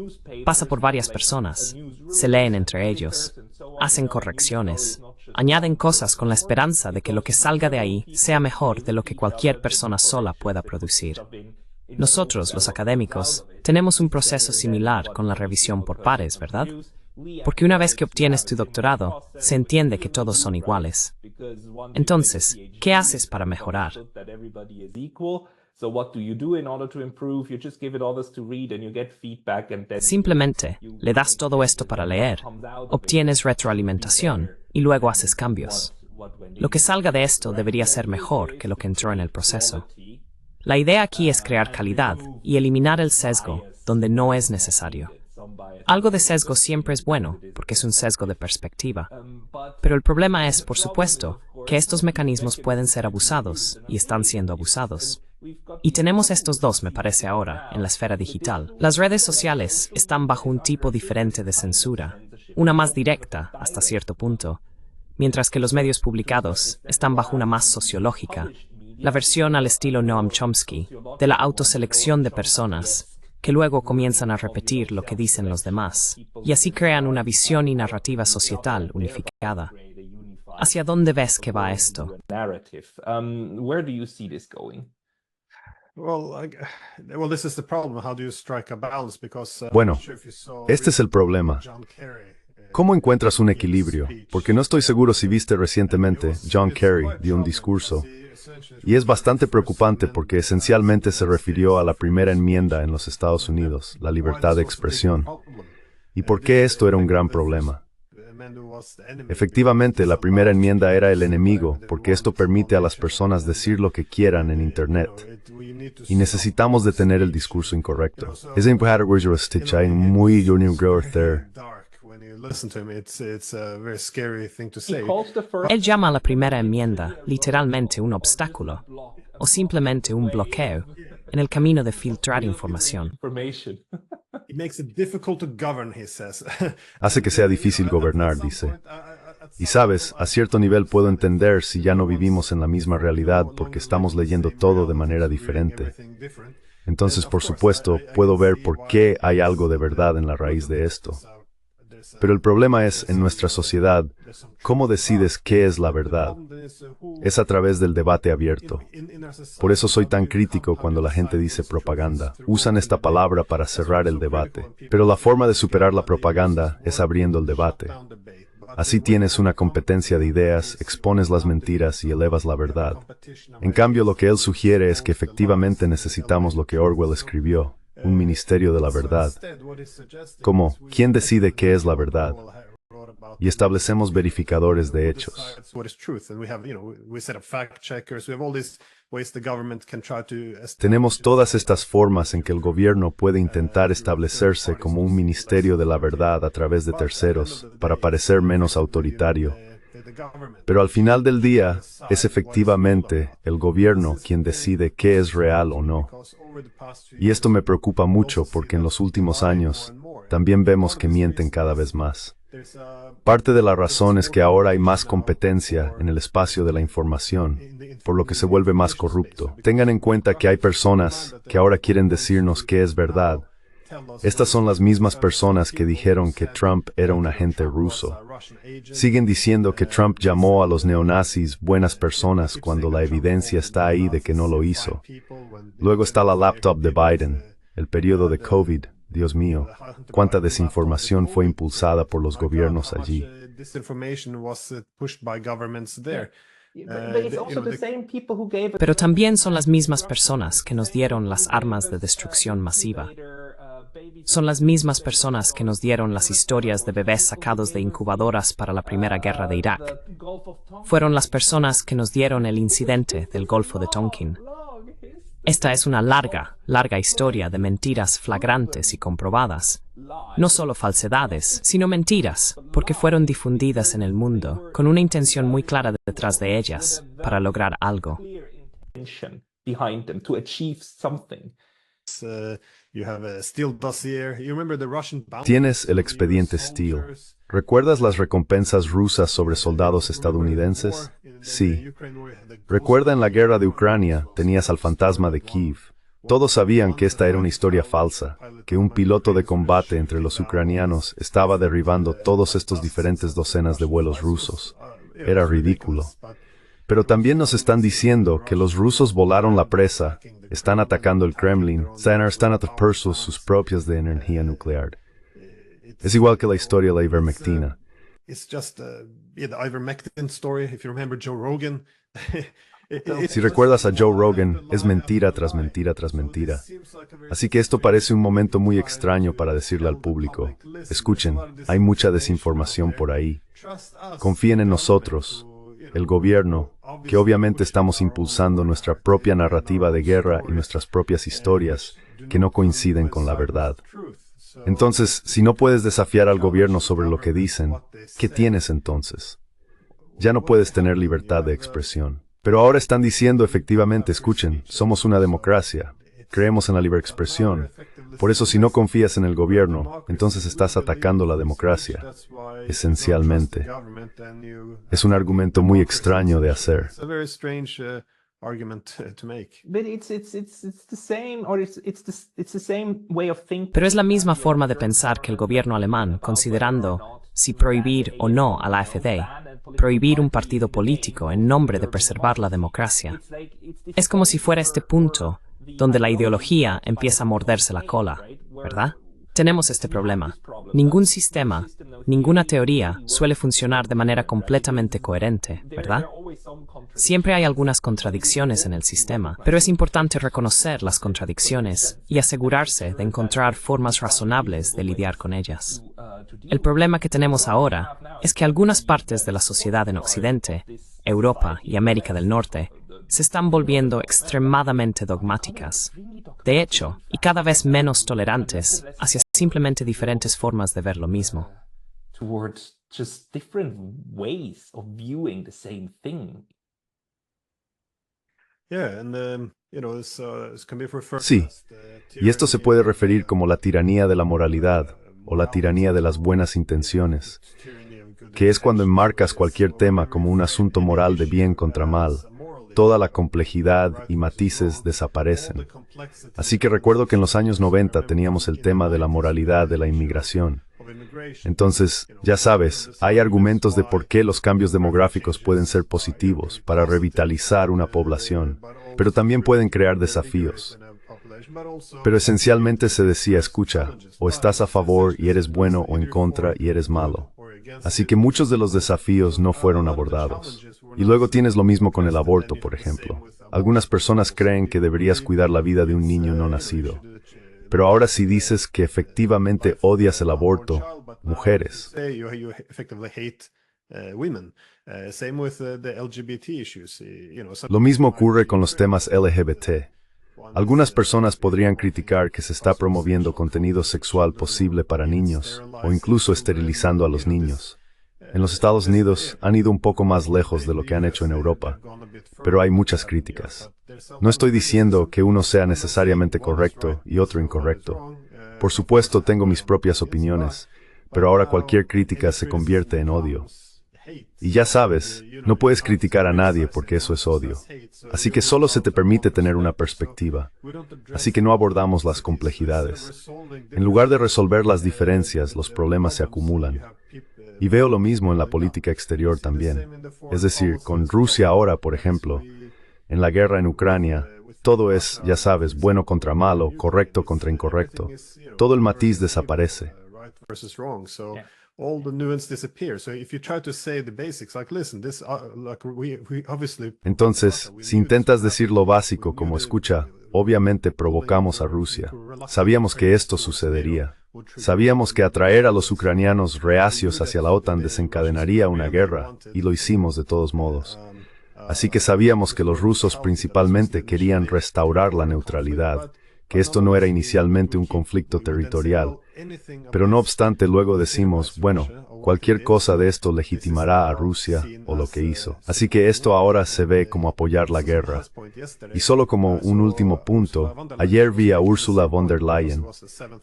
Pasa por varias personas. Se leen entre ellos. Hacen correcciones. Añaden cosas con la esperanza de que lo que salga de ahí sea mejor de lo que cualquier persona sola pueda producir. Nosotros, los académicos, tenemos un proceso similar con la revisión por pares, ¿verdad? Porque una vez que obtienes tu doctorado, se entiende que todos son iguales. Entonces, ¿qué haces para mejorar? Simplemente, le das todo esto para leer, obtienes retroalimentación y luego haces cambios. Lo que salga de esto debería ser mejor que lo que entró en el proceso. La idea aquí es crear calidad y eliminar el sesgo donde no es necesario. Algo de sesgo siempre es bueno, porque es un sesgo de perspectiva. Pero el problema es, por supuesto, que estos mecanismos pueden ser abusados, y están siendo abusados. Y tenemos estos dos, me parece ahora, en la esfera digital. Las redes sociales están bajo un tipo diferente de censura, una más directa, hasta cierto punto, mientras que los medios publicados están bajo una más sociológica, la versión al estilo Noam Chomsky, de la autoselección de personas, que luego comienzan a repetir lo que dicen los demás, y así crean una visión y narrativa societal unificada. ¿Hacia dónde ves que va esto? Where do you see this going? Bueno, este es el problema. ¿Cómo encuentras un equilibrio? Porque no estoy seguro si viste recientemente, John Kerry dio un discurso, y es bastante preocupante porque esencialmente se refirió a la primera enmienda en los Estados Unidos, la libertad de expresión. ¿Y por qué esto era un gran problema? Efectivamente, la primera enmienda era el enemigo, porque esto permite a las personas decir lo que quieran en Internet. Y necesitamos detener el discurso incorrecto. Es muy Él llama a la primera enmienda literalmente un obstáculo, o simplemente un bloqueo, en el camino de filtrar información. Hace que sea difícil gobernar, dice. Y sabes, a cierto nivel puedo entender si ya no vivimos en la misma realidad porque estamos leyendo todo de manera diferente. Entonces, por supuesto, puedo ver por qué hay algo de verdad en la raíz de esto. Pero el problema es, en nuestra sociedad, ¿cómo decides qué es la verdad? Es a través del debate abierto. Por eso soy tan crítico cuando la gente dice propaganda. Usan esta palabra para cerrar el debate. Pero la forma de superar la propaganda es abriendo el debate. Así tienes una competencia de ideas, expones las mentiras y elevas la verdad. En cambio, lo que él sugiere es que efectivamente necesitamos lo que Orwell escribió, un ministerio de la verdad. Como, ¿quién decide qué es la verdad? Y establecemos verificadores de hechos. Tenemos todas estas formas en que el gobierno puede intentar establecerse como un ministerio de la verdad a través de terceros para parecer menos autoritario. Pero al final del día, es efectivamente el gobierno quien decide qué es real o no. Y esto me preocupa mucho porque en los últimos años también vemos que mienten cada vez más. Parte de la razón es que ahora hay más competencia en el espacio de la información, por lo que se vuelve más corrupto. Tengan en cuenta que hay personas que ahora quieren decirnos qué es verdad, Estas son las mismas personas que dijeron que Trump era un agente ruso. Siguen diciendo que Trump llamó a los neonazis buenas personas cuando la evidencia está ahí de que no lo hizo. Luego está la laptop de Biden, el periodo de COVID. Dios mío, cuánta desinformación fue impulsada por los gobiernos allí. Pero también son las mismas personas que nos dieron las armas de destrucción masiva. Son las mismas personas que nos dieron las historias de bebés sacados de incubadoras para la Primera Guerra de Irak. Fueron las personas que nos dieron el incidente del Golfo de Tonkin. Esta es una larga historia de mentiras flagrantes y comprobadas. No solo falsedades, sino mentiras, porque fueron difundidas en el mundo, con una intención muy clara detrás de ellas, para lograr algo. Tienes el expediente Steele. ¿Recuerdas las recompensas rusas sobre soldados estadounidenses? Sí. Recuerda en la guerra de Ucrania, tenías al fantasma de Kiev. Todos sabían que esta era una historia falsa, que un piloto de combate entre los ucranianos estaba derribando todos estos diferentes docenas de vuelos rusos. Era ridículo. Pero también nos están diciendo que los rusos volaron la presa, están atacando el Kremlin, están atacando sus propias de energía nuclear. Es igual que la historia de la ivermectina. Si recuerdas a Joe Rogan, es mentira tras mentira tras mentira. Así que esto parece un momento muy extraño para decirle al público, escuchen, hay mucha desinformación por ahí. Confíen en nosotros, el gobierno, que obviamente estamos impulsando nuestra propia narrativa de guerra y nuestras propias historias, que no coinciden con la verdad. Entonces, si no puedes desafiar al gobierno sobre lo que dicen, ¿qué tienes entonces? Ya no puedes tener libertad de expresión. Pero ahora están diciendo efectivamente, escuchen, somos una democracia, creemos en la libre expresión. Por eso si no confías en el gobierno, entonces estás atacando la democracia, esencialmente. Es un argumento muy extraño de hacer. Pero es la misma forma de pensar que el gobierno alemán, considerando si prohibir o no a la AfD, prohibir un partido político en nombre de preservar la democracia. Es como si fuera este punto donde la ideología empieza a morderse la cola, ¿verdad? Tenemos este problema. Ningún sistema, ninguna teoría suele funcionar de manera completamente coherente, ¿verdad? Siempre hay algunas contradicciones en el sistema, pero es importante reconocer las contradicciones y asegurarse de encontrar formas razonables de lidiar con ellas. El problema que tenemos ahora es que algunas partes de la sociedad en Occidente, Europa y América del Norte, se están volviendo extremadamente dogmáticas. De hecho, y cada vez menos tolerantes hacia simplemente diferentes formas de ver lo mismo. Sí, y esto se puede referir como la tiranía de la moralidad o la tiranía de las buenas intenciones, que es cuando enmarcas cualquier tema como un asunto moral de bien contra mal. Toda la complejidad y matices desaparecen. Así que recuerdo que en los años 90 teníamos el tema de la moralidad de la inmigración. Entonces, ya sabes, hay argumentos de por qué los cambios demográficos pueden ser positivos para revitalizar una población, pero también pueden crear desafíos. Pero esencialmente se decía, escucha, o estás a favor y eres bueno o en contra y eres malo. Así que muchos de los desafíos no fueron abordados. Y luego tienes lo mismo con el aborto, por ejemplo. Algunas personas creen que deberías cuidar la vida de un niño no nacido. Pero ahora si dices que efectivamente odias el aborto, mujeres. Lo mismo ocurre con los temas LGBT. Algunas personas podrían criticar que se está promoviendo contenido sexual posible para niños, o incluso esterilizando a los niños. En los Estados Unidos han ido un poco más lejos de lo que han hecho en Europa, pero hay muchas críticas. No estoy diciendo que uno sea necesariamente correcto y otro incorrecto. Por supuesto, tengo mis propias opiniones, pero ahora cualquier crítica se convierte en odio. Y ya sabes, no puedes criticar a nadie porque eso es odio. Así que solo se te permite tener una perspectiva. Así que no abordamos las complejidades. En lugar de resolver las diferencias, los problemas se acumulan. Y veo lo mismo en la política exterior también. Es decir, con Rusia ahora, por ejemplo, en la guerra en Ucrania, todo es, ya sabes, bueno contra malo, correcto contra incorrecto. Todo el matiz desaparece. Entonces, si intentas decir lo básico como escucha, obviamente provocamos a Rusia. Sabíamos que esto sucedería. Sabíamos que atraer a los ucranianos reacios hacia la OTAN desencadenaría una guerra, y lo hicimos de todos modos. Así que sabíamos que los rusos principalmente querían restaurar la neutralidad, que esto no era inicialmente un conflicto territorial. Pero no obstante, luego decimos, bueno, cualquier cosa de esto legitimará a Rusia o lo que hizo. Así que esto ahora se ve como apoyar la guerra. Y solo como un último punto, ayer vi a Ursula von der Leyen.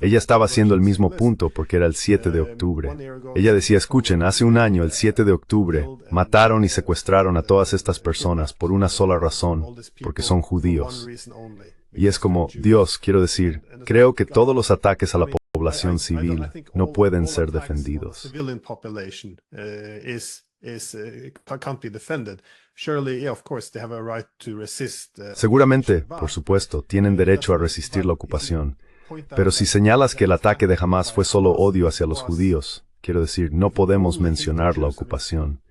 Ella estaba haciendo el mismo punto porque era el 7 de octubre. Ella decía, escuchen, hace un año, el 7 de octubre, mataron y secuestraron a todas estas personas por una sola razón, porque son judíos. Y es como, Dios, quiero decir, creo que todos los ataques a la población civil no pueden ser defendidos. Seguramente, por supuesto, tienen derecho a resistir la ocupación. Pero si señalas que el ataque de Hamás fue solo odio hacia los judíos, quiero decir, no podemos mencionar la ocupación.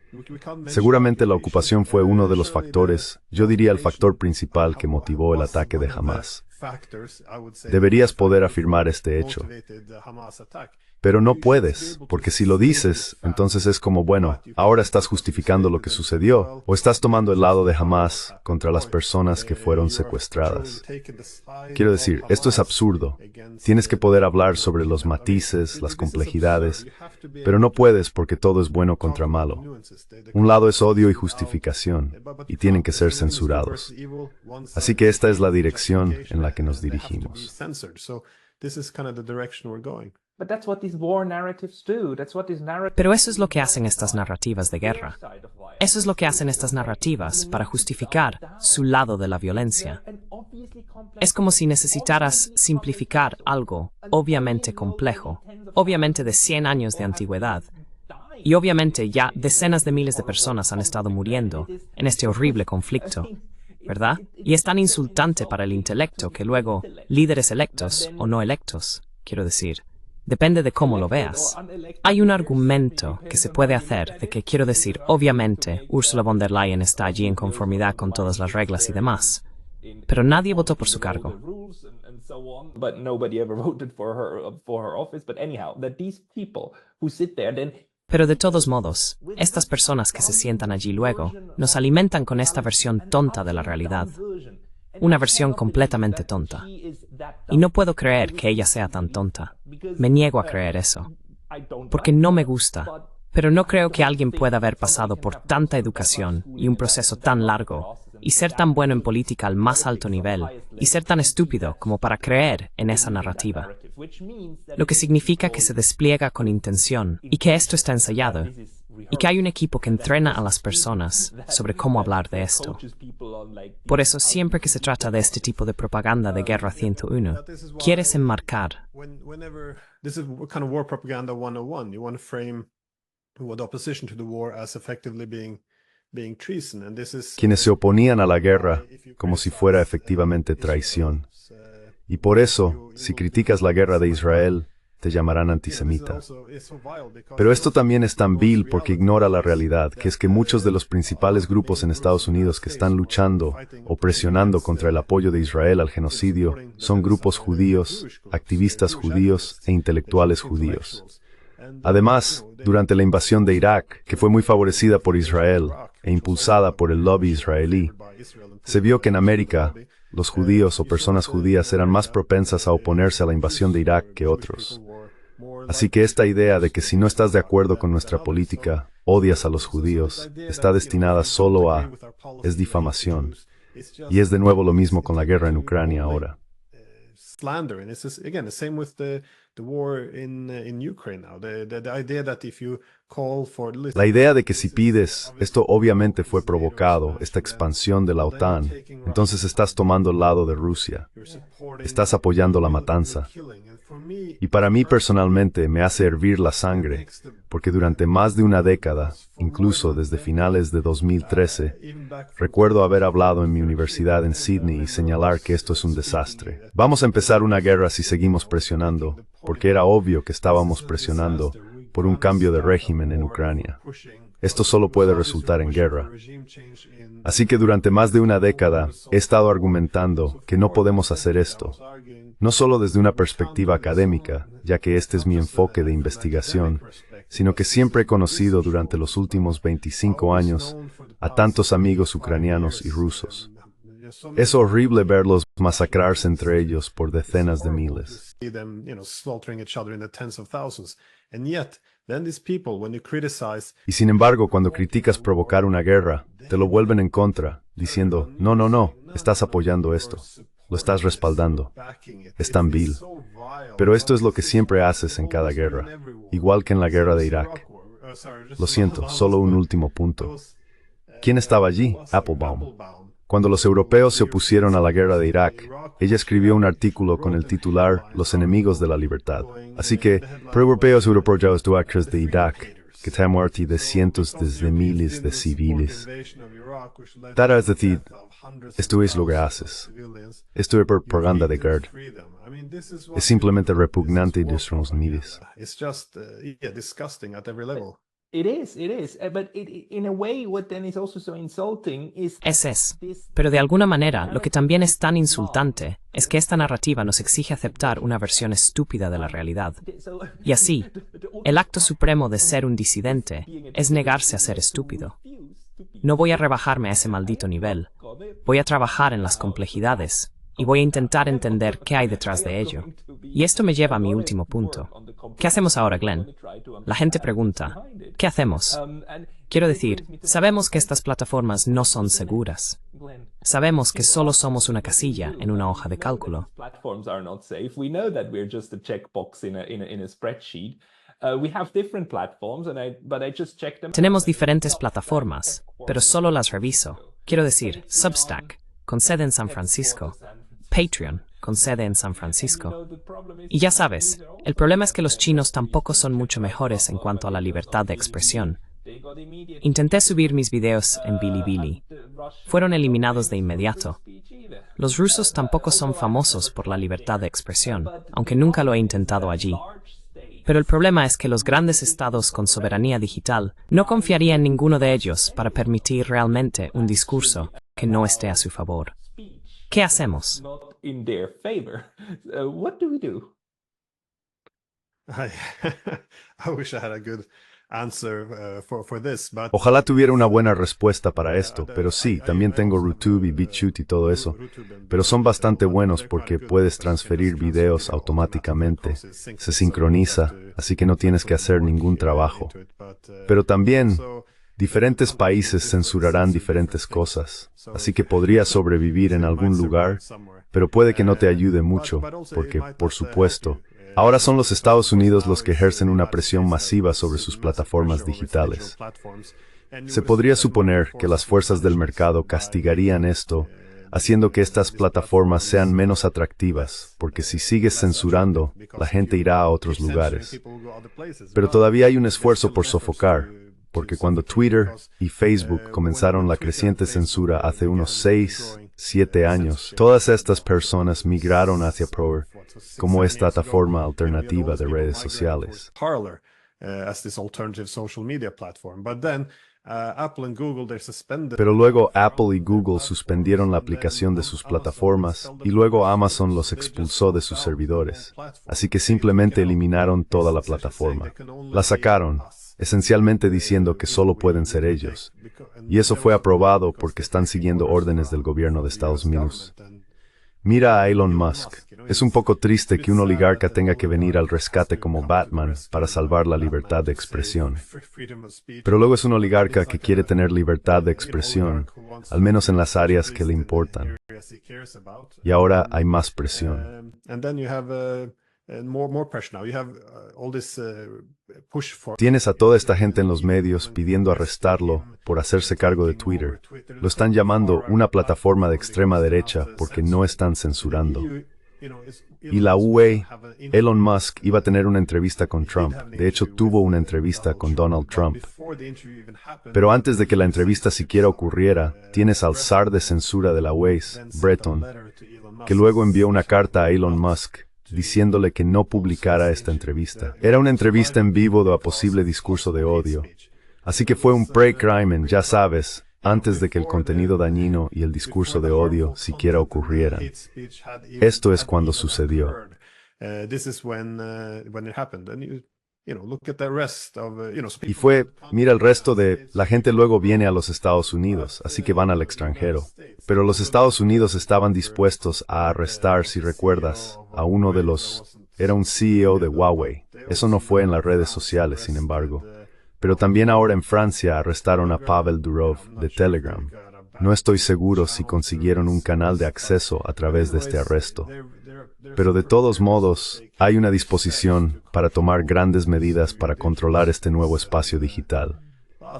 Seguramente la ocupación fue uno de los factores, yo diría el factor principal que motivó el ataque de Hamás. Deberías poder afirmar este hecho. Pero no puedes, porque si lo dices, entonces es como, bueno, ahora estás justificando lo que sucedió, o estás tomando el lado de Hamás contra las personas que fueron secuestradas. Quiero decir, esto es absurdo. Tienes que poder hablar sobre los matices, las complejidades, pero no puedes porque todo es bueno contra malo. Un lado es odio y justificación, y tienen que ser censurados. Así que esta es la dirección en la que nos dirigimos. Pero eso es lo que hacen estas narrativas de guerra. Eso es lo que hacen estas narrativas para justificar su lado de la violencia. Es como si necesitaras simplificar algo obviamente complejo, obviamente de 100 años de antigüedad. Y obviamente ya decenas de miles de personas han estado muriendo en este horrible conflicto, ¿verdad? Y es tan insultante para el intelecto que luego líderes electos o no electos, quiero decir, depende de cómo lo veas. Hay un argumento que se puede hacer de que, quiero decir, obviamente, Ursula von der Leyen está allí en conformidad con todas las reglas y demás, pero nadie votó por su cargo. Pero de todos modos, estas personas que se sientan allí luego nos alimentan con esta versión tonta de la realidad. Una versión completamente tonta. Y no puedo creer que ella sea tan tonta. Me niego a creer eso. Porque no me gusta. Pero no creo que alguien pueda haber pasado por tanta educación y un proceso tan largo, y ser tan bueno en política al más alto nivel, y ser tan estúpido como para creer en esa narrativa. Lo que significa que se despliega con intención, y que esto está ensayado, y que hay un equipo que entrena a las personas sobre cómo hablar de esto. Por eso, siempre que se trata de este tipo de propaganda de Guerra 101, quieres enmarcar quienes se oponían a la guerra como si fuera efectivamente traición. Y por eso, si criticas la guerra de Israel, te llamarán antisemita. Pero esto también es tan vil porque ignora la realidad, que es que muchos de los principales grupos en Estados Unidos que están luchando o presionando contra el apoyo de Israel al genocidio son grupos judíos, activistas judíos e intelectuales judíos. Además, durante la invasión de Irak, que fue muy favorecida por Israel e impulsada por el lobby israelí, se vio que en América, los judíos o personas judías eran más propensas a oponerse a la invasión de Irak que otros. Así que esta idea de que si no estás de acuerdo con nuestra política, odias a los judíos, está destinada solo a... es difamación. Y es de nuevo lo mismo con la guerra en Ucrania ahora. Slander, and it's just, again the same with the war in Ukraine now. The idea that if you La idea de que si pides, esto obviamente fue provocado, esta expansión de la OTAN, entonces estás tomando el lado de Rusia. Estás apoyando la matanza. Y para mí personalmente me hace hervir la sangre, porque durante más de una década, incluso desde finales de 2013, recuerdo haber hablado en mi universidad en Sydney y señalar que esto es un desastre. Vamos a empezar una guerra si seguimos presionando, porque era obvio que estábamos presionando por un cambio de régimen en Ucrania. Esto solo puede resultar en guerra. Así que durante más de una década he estado argumentando que no podemos hacer esto, no solo desde una perspectiva académica, ya que este es mi enfoque de investigación, sino que siempre he conocido durante los últimos 25 años a tantos amigos ucranianos y rusos. Es horrible verlos masacrarse entre ellos por decenas de miles. Y sin embargo, cuando criticas provocar una guerra, te lo vuelven en contra, diciendo, no, estás apoyando esto, lo estás respaldando, es tan vil. Pero esto es lo que siempre haces en cada guerra, igual que en la guerra de Irak. Lo siento, solo un último punto. ¿Quién estaba allí? Applebaum. Cuando los europeos se opusieron a la guerra de Irak, ella escribió un artículo con el titular Los enemigos de la libertad. Así que, pro-europeos europeos de acres de Irak, que te han muerto de cientos de miles de civiles. Tara, es decir, esto es lo que haces. Esto es propaganda de guerra. Es simplemente repugnante de nuestros miles. It is. But in a way, what then is also so insulting is... Es. Pero de alguna manera, lo que también es tan insultante es que esta narrativa nos exige aceptar una versión estúpida de la realidad. Y así, el acto supremo de ser un disidente es negarse a ser estúpido. No voy a rebajarme a ese maldito nivel. Voy a trabajar en las complejidades y voy a intentar entender qué hay detrás de ello. Y esto me lleva a mi último punto. ¿Qué hacemos ahora, Glenn? La gente pregunta, ¿qué hacemos? Quiero decir, sabemos que estas plataformas no son seguras. Sabemos que solo somos una casilla en una hoja de cálculo. Tenemos diferentes plataformas, pero solo las reviso. Quiero decir, Substack, con sede en San Francisco, Patreon, con sede en San Francisco. Y ya sabes, el problema es que los chinos tampoco son mucho mejores en cuanto a la libertad de expresión. Intenté subir mis videos en Bilibili. Fueron eliminados de inmediato. Los rusos tampoco son famosos por la libertad de expresión, aunque nunca lo he intentado allí. Pero el problema es que los grandes estados con soberanía digital no confiarían en ninguno de ellos para permitir realmente un discurso que no esté a su favor. ¿Qué hacemos? Ojalá tuviera una buena respuesta para esto, pero sí, también tengo RooTube y BitChute y todo eso. Pero son bastante buenos porque puedes transferir videos automáticamente, se sincroniza, así que no tienes que hacer ningún trabajo. Pero también, diferentes países censurarán diferentes cosas, así que podrías sobrevivir en algún lugar, pero puede que no te ayude mucho, porque, por supuesto, ahora son los Estados Unidos los que ejercen una presión masiva sobre sus plataformas digitales. Se podría suponer que las fuerzas del mercado castigarían esto, haciendo que estas plataformas sean menos atractivas, porque si sigues censurando, la gente irá a otros lugares. Pero todavía hay un esfuerzo por sofocar, porque cuando Twitter y Facebook comenzaron la creciente censura hace unos 6, 7 años, todas estas personas migraron hacia Parler como esta plataforma alternativa de redes sociales. Pero luego Apple y Google suspendieron la aplicación de sus plataformas y luego Amazon los expulsó de sus servidores. Así que simplemente eliminaron toda la plataforma. La sacaron, esencialmente diciendo que solo pueden ser ellos. Y eso fue aprobado porque están siguiendo órdenes del gobierno de Estados Unidos. Mira a Elon Musk. Es un poco triste que un oligarca tenga que venir al rescate como Batman para salvar la libertad de expresión. Pero luego es un oligarca que quiere tener libertad de expresión, al menos en las áreas que le importan. Y ahora hay más presión. more pressure now. You have all this push for. Tienes a toda esta gente en los medios pidiendo arrestarlo por hacerse cargo de Twitter. Lo están llamando una plataforma de extrema derecha porque no están censurando. Y la UE, Elon Musk iba a tener una entrevista con Trump. De hecho, tuvo una entrevista con Donald Trump. Pero antes de que la entrevista siquiera ocurriera, tienes al zar de censura de la UE, Breton, que luego envió una carta a Elon Musk diciéndole que no publicara esta entrevista. Era una entrevista en vivo de posible discurso de odio. Así que fue un pre-crimen, ya sabes, antes de que el contenido dañino y el discurso de odio siquiera ocurrieran. Esto es cuando sucedió. Y fue, mira el resto de, la gente luego viene a los Estados Unidos, así que van al extranjero. Pero los Estados Unidos estaban dispuestos a arrestar, si recuerdas, a uno de los, era un CEO de Huawei. Eso no fue en las redes sociales, sin embargo. Pero también ahora en Francia arrestaron a Pavel Durov de Telegram. No estoy seguro si consiguieron un canal de acceso a través de este arresto. Pero de todos modos, hay una disposición para tomar grandes medidas para controlar este nuevo espacio digital.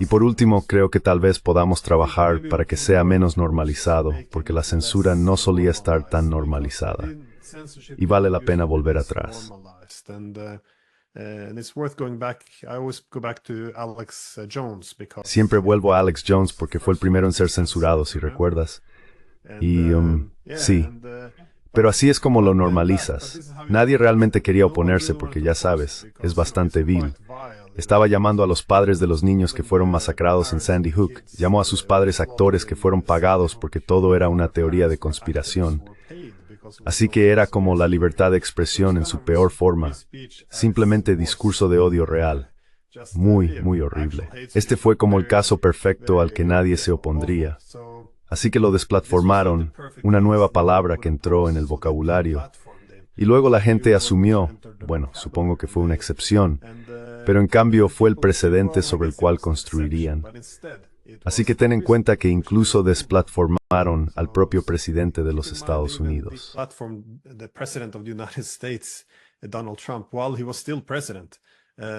Y por último, creo que tal vez podamos trabajar para que sea menos normalizado, porque la censura no solía estar tan normalizada. Y vale la pena volver atrás. Siempre vuelvo a Alex Jones porque fue el primero en ser censurado, si recuerdas. Y, sí. Pero así es como lo normalizas. Nadie realmente quería oponerse porque ya sabes, es bastante vil. Estaba llamando a los padres de los niños que fueron masacrados en Sandy Hook. Llamó a sus padres actores que fueron pagados porque todo era una teoría de conspiración. Así que era como la libertad de expresión en su peor forma. Simplemente discurso de odio real. Muy, muy horrible. Este fue como el caso perfecto al que nadie se opondría. Así que lo desplatformaron, una nueva palabra que entró en el vocabulario. Y luego la gente asumió, bueno, supongo que fue una excepción, pero en cambio fue el precedente sobre el cual construirían. Así que ten en cuenta que incluso desplatformaron al propio presidente de los Estados Unidos.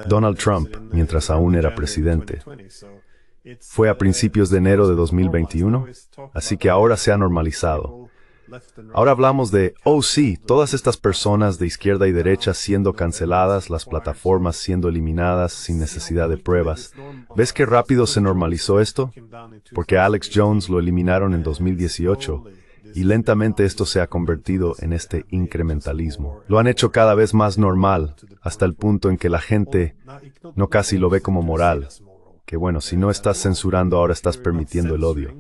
Donald Trump, mientras aún era presidente. Fue a principios de enero de 2021, así que ahora se ha normalizado. Ahora hablamos de, oh sí, todas estas personas de izquierda y derecha siendo canceladas, las plataformas siendo eliminadas sin necesidad de pruebas. ¿Ves qué rápido se normalizó esto? Porque a Alex Jones lo eliminaron en 2018 y lentamente esto se ha convertido en este incrementalismo. Lo han hecho cada vez más normal, hasta el punto en que la gente no casi lo ve como moral. Que bueno, si no estás censurando, ahora estás permitiendo el odio.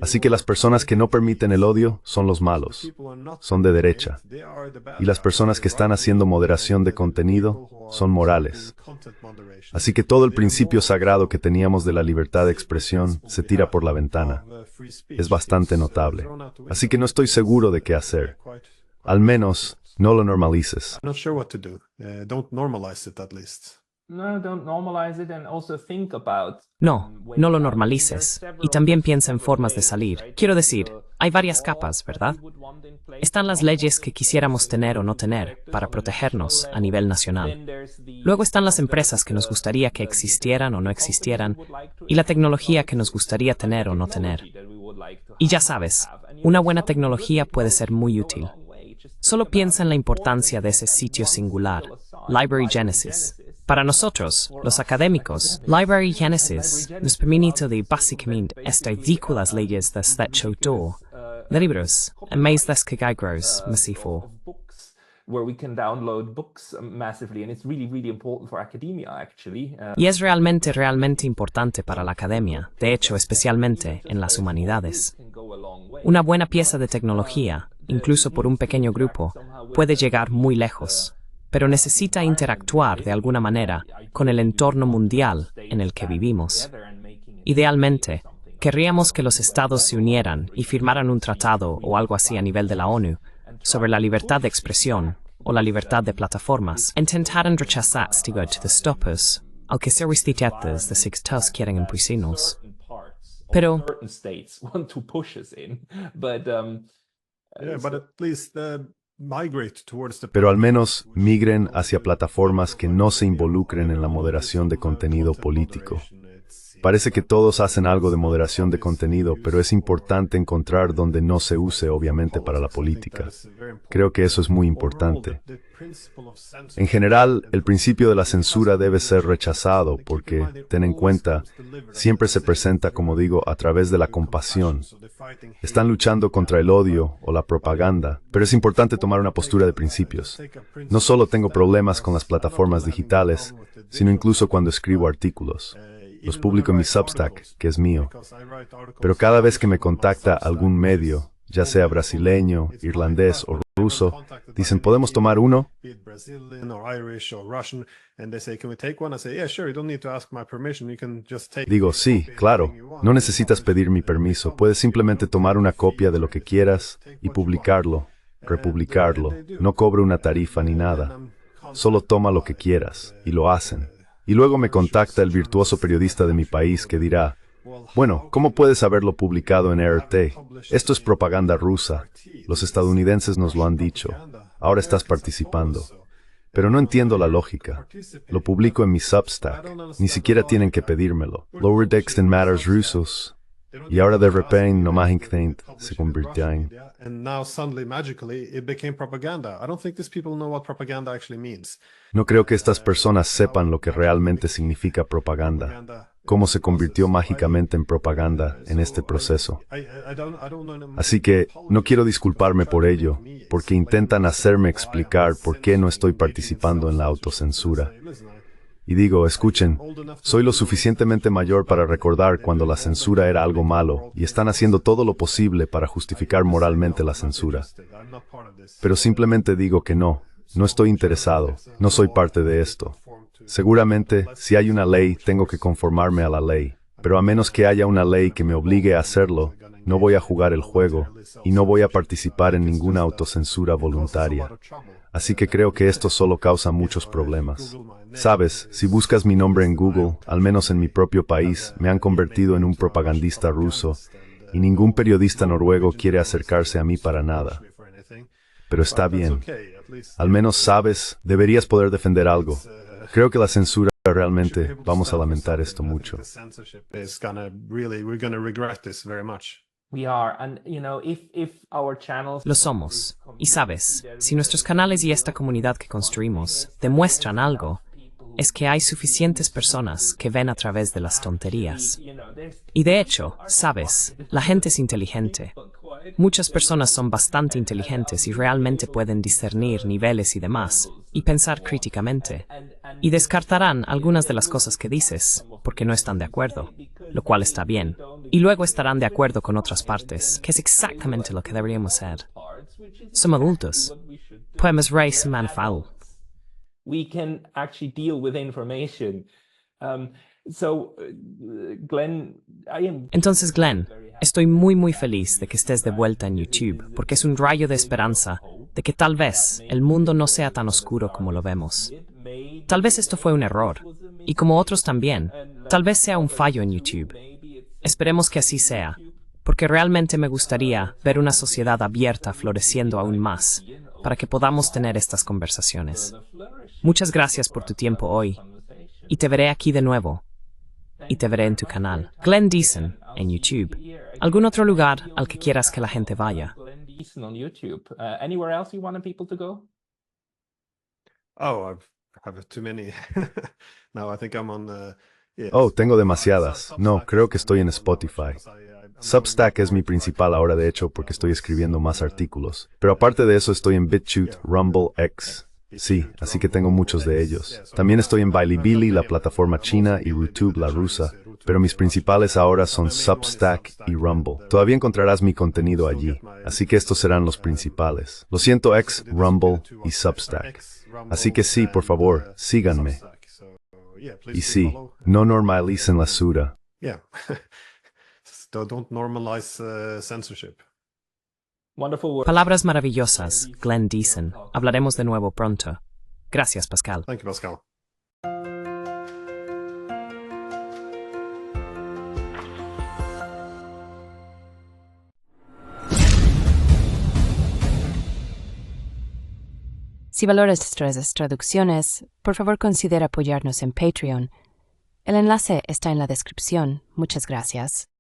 Así que las personas que no permiten el odio son los malos, son de derecha. Y las personas que están haciendo moderación de contenido son morales. Así que todo el principio sagrado que teníamos de la libertad de expresión se tira por la ventana. Es bastante notable. Así que no estoy seguro de qué hacer. Al menos, no lo normalices. No, no lo normalices. Y también piensa en formas de salir. Quiero decir, hay varias capas, ¿verdad? Están las leyes que quisiéramos tener o no tener para protegernos a nivel nacional. Luego están las empresas que nos gustaría que existieran o no existieran, y la tecnología que nos gustaría tener o no tener. Y ya sabes, una buena tecnología puede ser muy útil. Solo piensa en la importancia de ese sitio singular, Library Genesis. Para nosotros, los académicos, Library Genesis nos permite de básicamente ridículas leyes de statuto de libros, en vez de que gagros masifo. Y es realmente importante para la academia, de hecho especialmente en las humanidades. Una buena pieza de tecnología, incluso por un pequeño grupo, puede llegar muy lejos, pero necesita interactuar de alguna manera con el entorno mundial en el que vivimos. Idealmente, querríamos que los estados se unieran y firmaran un tratado o algo así a nivel de la ONU sobre la libertad de expresión o la libertad de plataformas. Intentaran rechazar stigot de stoppers, al que ser de sextos quieren empujarnos. Pero Yeah, but at least pero al menos migren hacia plataformas que no se involucren en la moderación de contenido político. Parece que todos hacen algo de moderación de contenido, pero es importante encontrar donde no se use, obviamente, para la política. Creo que eso es muy importante. En general, el principio de la censura debe ser rechazado porque, ten en cuenta, siempre se presenta, como digo, a través de la compasión. Están luchando contra el odio o la propaganda, pero es importante tomar una postura de principios. No solo tengo problemas con las plataformas digitales, sino incluso cuando escribo artículos. Los publico en mi Substack, que es mío. Pero cada vez que me contacta algún medio, ya sea brasileño, irlandés o ruso, dicen, ¿podemos tomar uno? Digo, sí, claro, no necesitas pedir mi permiso, puedes simplemente tomar una copia de lo que quieras y publicarlo, republicarlo, no cobro una tarifa ni nada, solo toma lo que quieras, y lo hacen. Y luego me contacta el virtuoso periodista de mi país que dirá, bueno, ¿cómo puedes haberlo publicado en RT? Esto es propaganda rusa. Los estadounidenses nos lo han dicho. Ahora estás participando. Pero no entiendo la lógica. Lo publico en mi Substack. Ni siquiera tienen que pedírmelo. Lower Decks en Matters rusos. Y ahora de repente, no más se convirtió en... No creo que estas personas sepan lo que realmente significa propaganda, cómo se convirtió mágicamente en propaganda en este proceso. Así que no quiero disculparme por ello, porque intentan hacerme explicar por qué no estoy participando en la autocensura. Y digo, escuchen, soy lo suficientemente mayor para recordar cuando la censura era algo malo y están haciendo todo lo posible para justificar moralmente la censura. Pero simplemente digo que no estoy interesado, no soy parte de esto. Seguramente, si hay una ley, tengo que conformarme a la ley, pero a menos que haya una ley que me obligue a hacerlo, no voy a jugar el juego y no voy a participar en ninguna autocensura voluntaria. Así que creo que esto solo causa muchos problemas. Sabes, si buscas mi nombre en Google, al menos en mi propio país, me han convertido en un propagandista ruso, y ningún periodista noruego quiere acercarse a mí para nada. Pero está bien. Al menos sabes, deberías poder defender algo. Creo que la censura realmente, vamos a lamentar esto mucho. Lo somos. Y sabes, si nuestros canales y esta comunidad que construimos demuestran algo, es que hay suficientes personas que ven a través de las tonterías. Y de hecho, sabes, la gente es inteligente. Muchas personas son bastante inteligentes y realmente pueden discernir niveles y demás, y pensar críticamente. Y descartarán algunas de las cosas que dices, porque no están de acuerdo, lo cual está bien. Y luego estarán de acuerdo con otras partes, que es exactamente lo que deberíamos ser. Somos adultos. Podemos race man foul. We can actually deal with information. Entonces, Glenn, estoy muy feliz de que estés de vuelta en YouTube, porque es un rayo de esperanza de que tal vez el mundo no sea tan oscuro como lo vemos. Tal vez esto fue un error, y como otros también, tal vez sea un fallo en YouTube. Esperemos que así sea, porque realmente me gustaría ver una sociedad abierta floreciendo aún más, para que podamos tener estas conversaciones. Muchas gracias por tu tiempo hoy, y te veré aquí de nuevo, y te veré en tu canal, Glenn Deason, en YouTube. ¿Algún otro lugar al que quieras que la gente vaya? Glenn Deason on YouTube. Anywhere else you want people to go? Oh, I have too many. No, I think I'm on Oh, tengo demasiadas. No, creo que estoy en Spotify. Substack es mi principal ahora, de hecho, porque estoy escribiendo más artículos. Pero aparte de eso, estoy en BitChute, Rumble, X. Sí, así que tengo muchos de ellos. También estoy en Bilibili, la plataforma china, y YouTube, la rusa. Pero mis principales ahora son Substack y Rumble. Todavía encontrarás mi contenido allí, así que estos serán los principales. Lo siento, X, Rumble y Substack. Así que sí, por favor, síganme. Y sí, no normalicen la censura. Don't normalize censorship. Wonderful work. Palabras maravillosas, Glenn Deason. Hablaremos de nuevo pronto. Gracias, Pascal. Thank you, Pascal. Si valoras nuestras traducciones, por favor considera apoyarnos en Patreon. El enlace está en la descripción. Muchas gracias.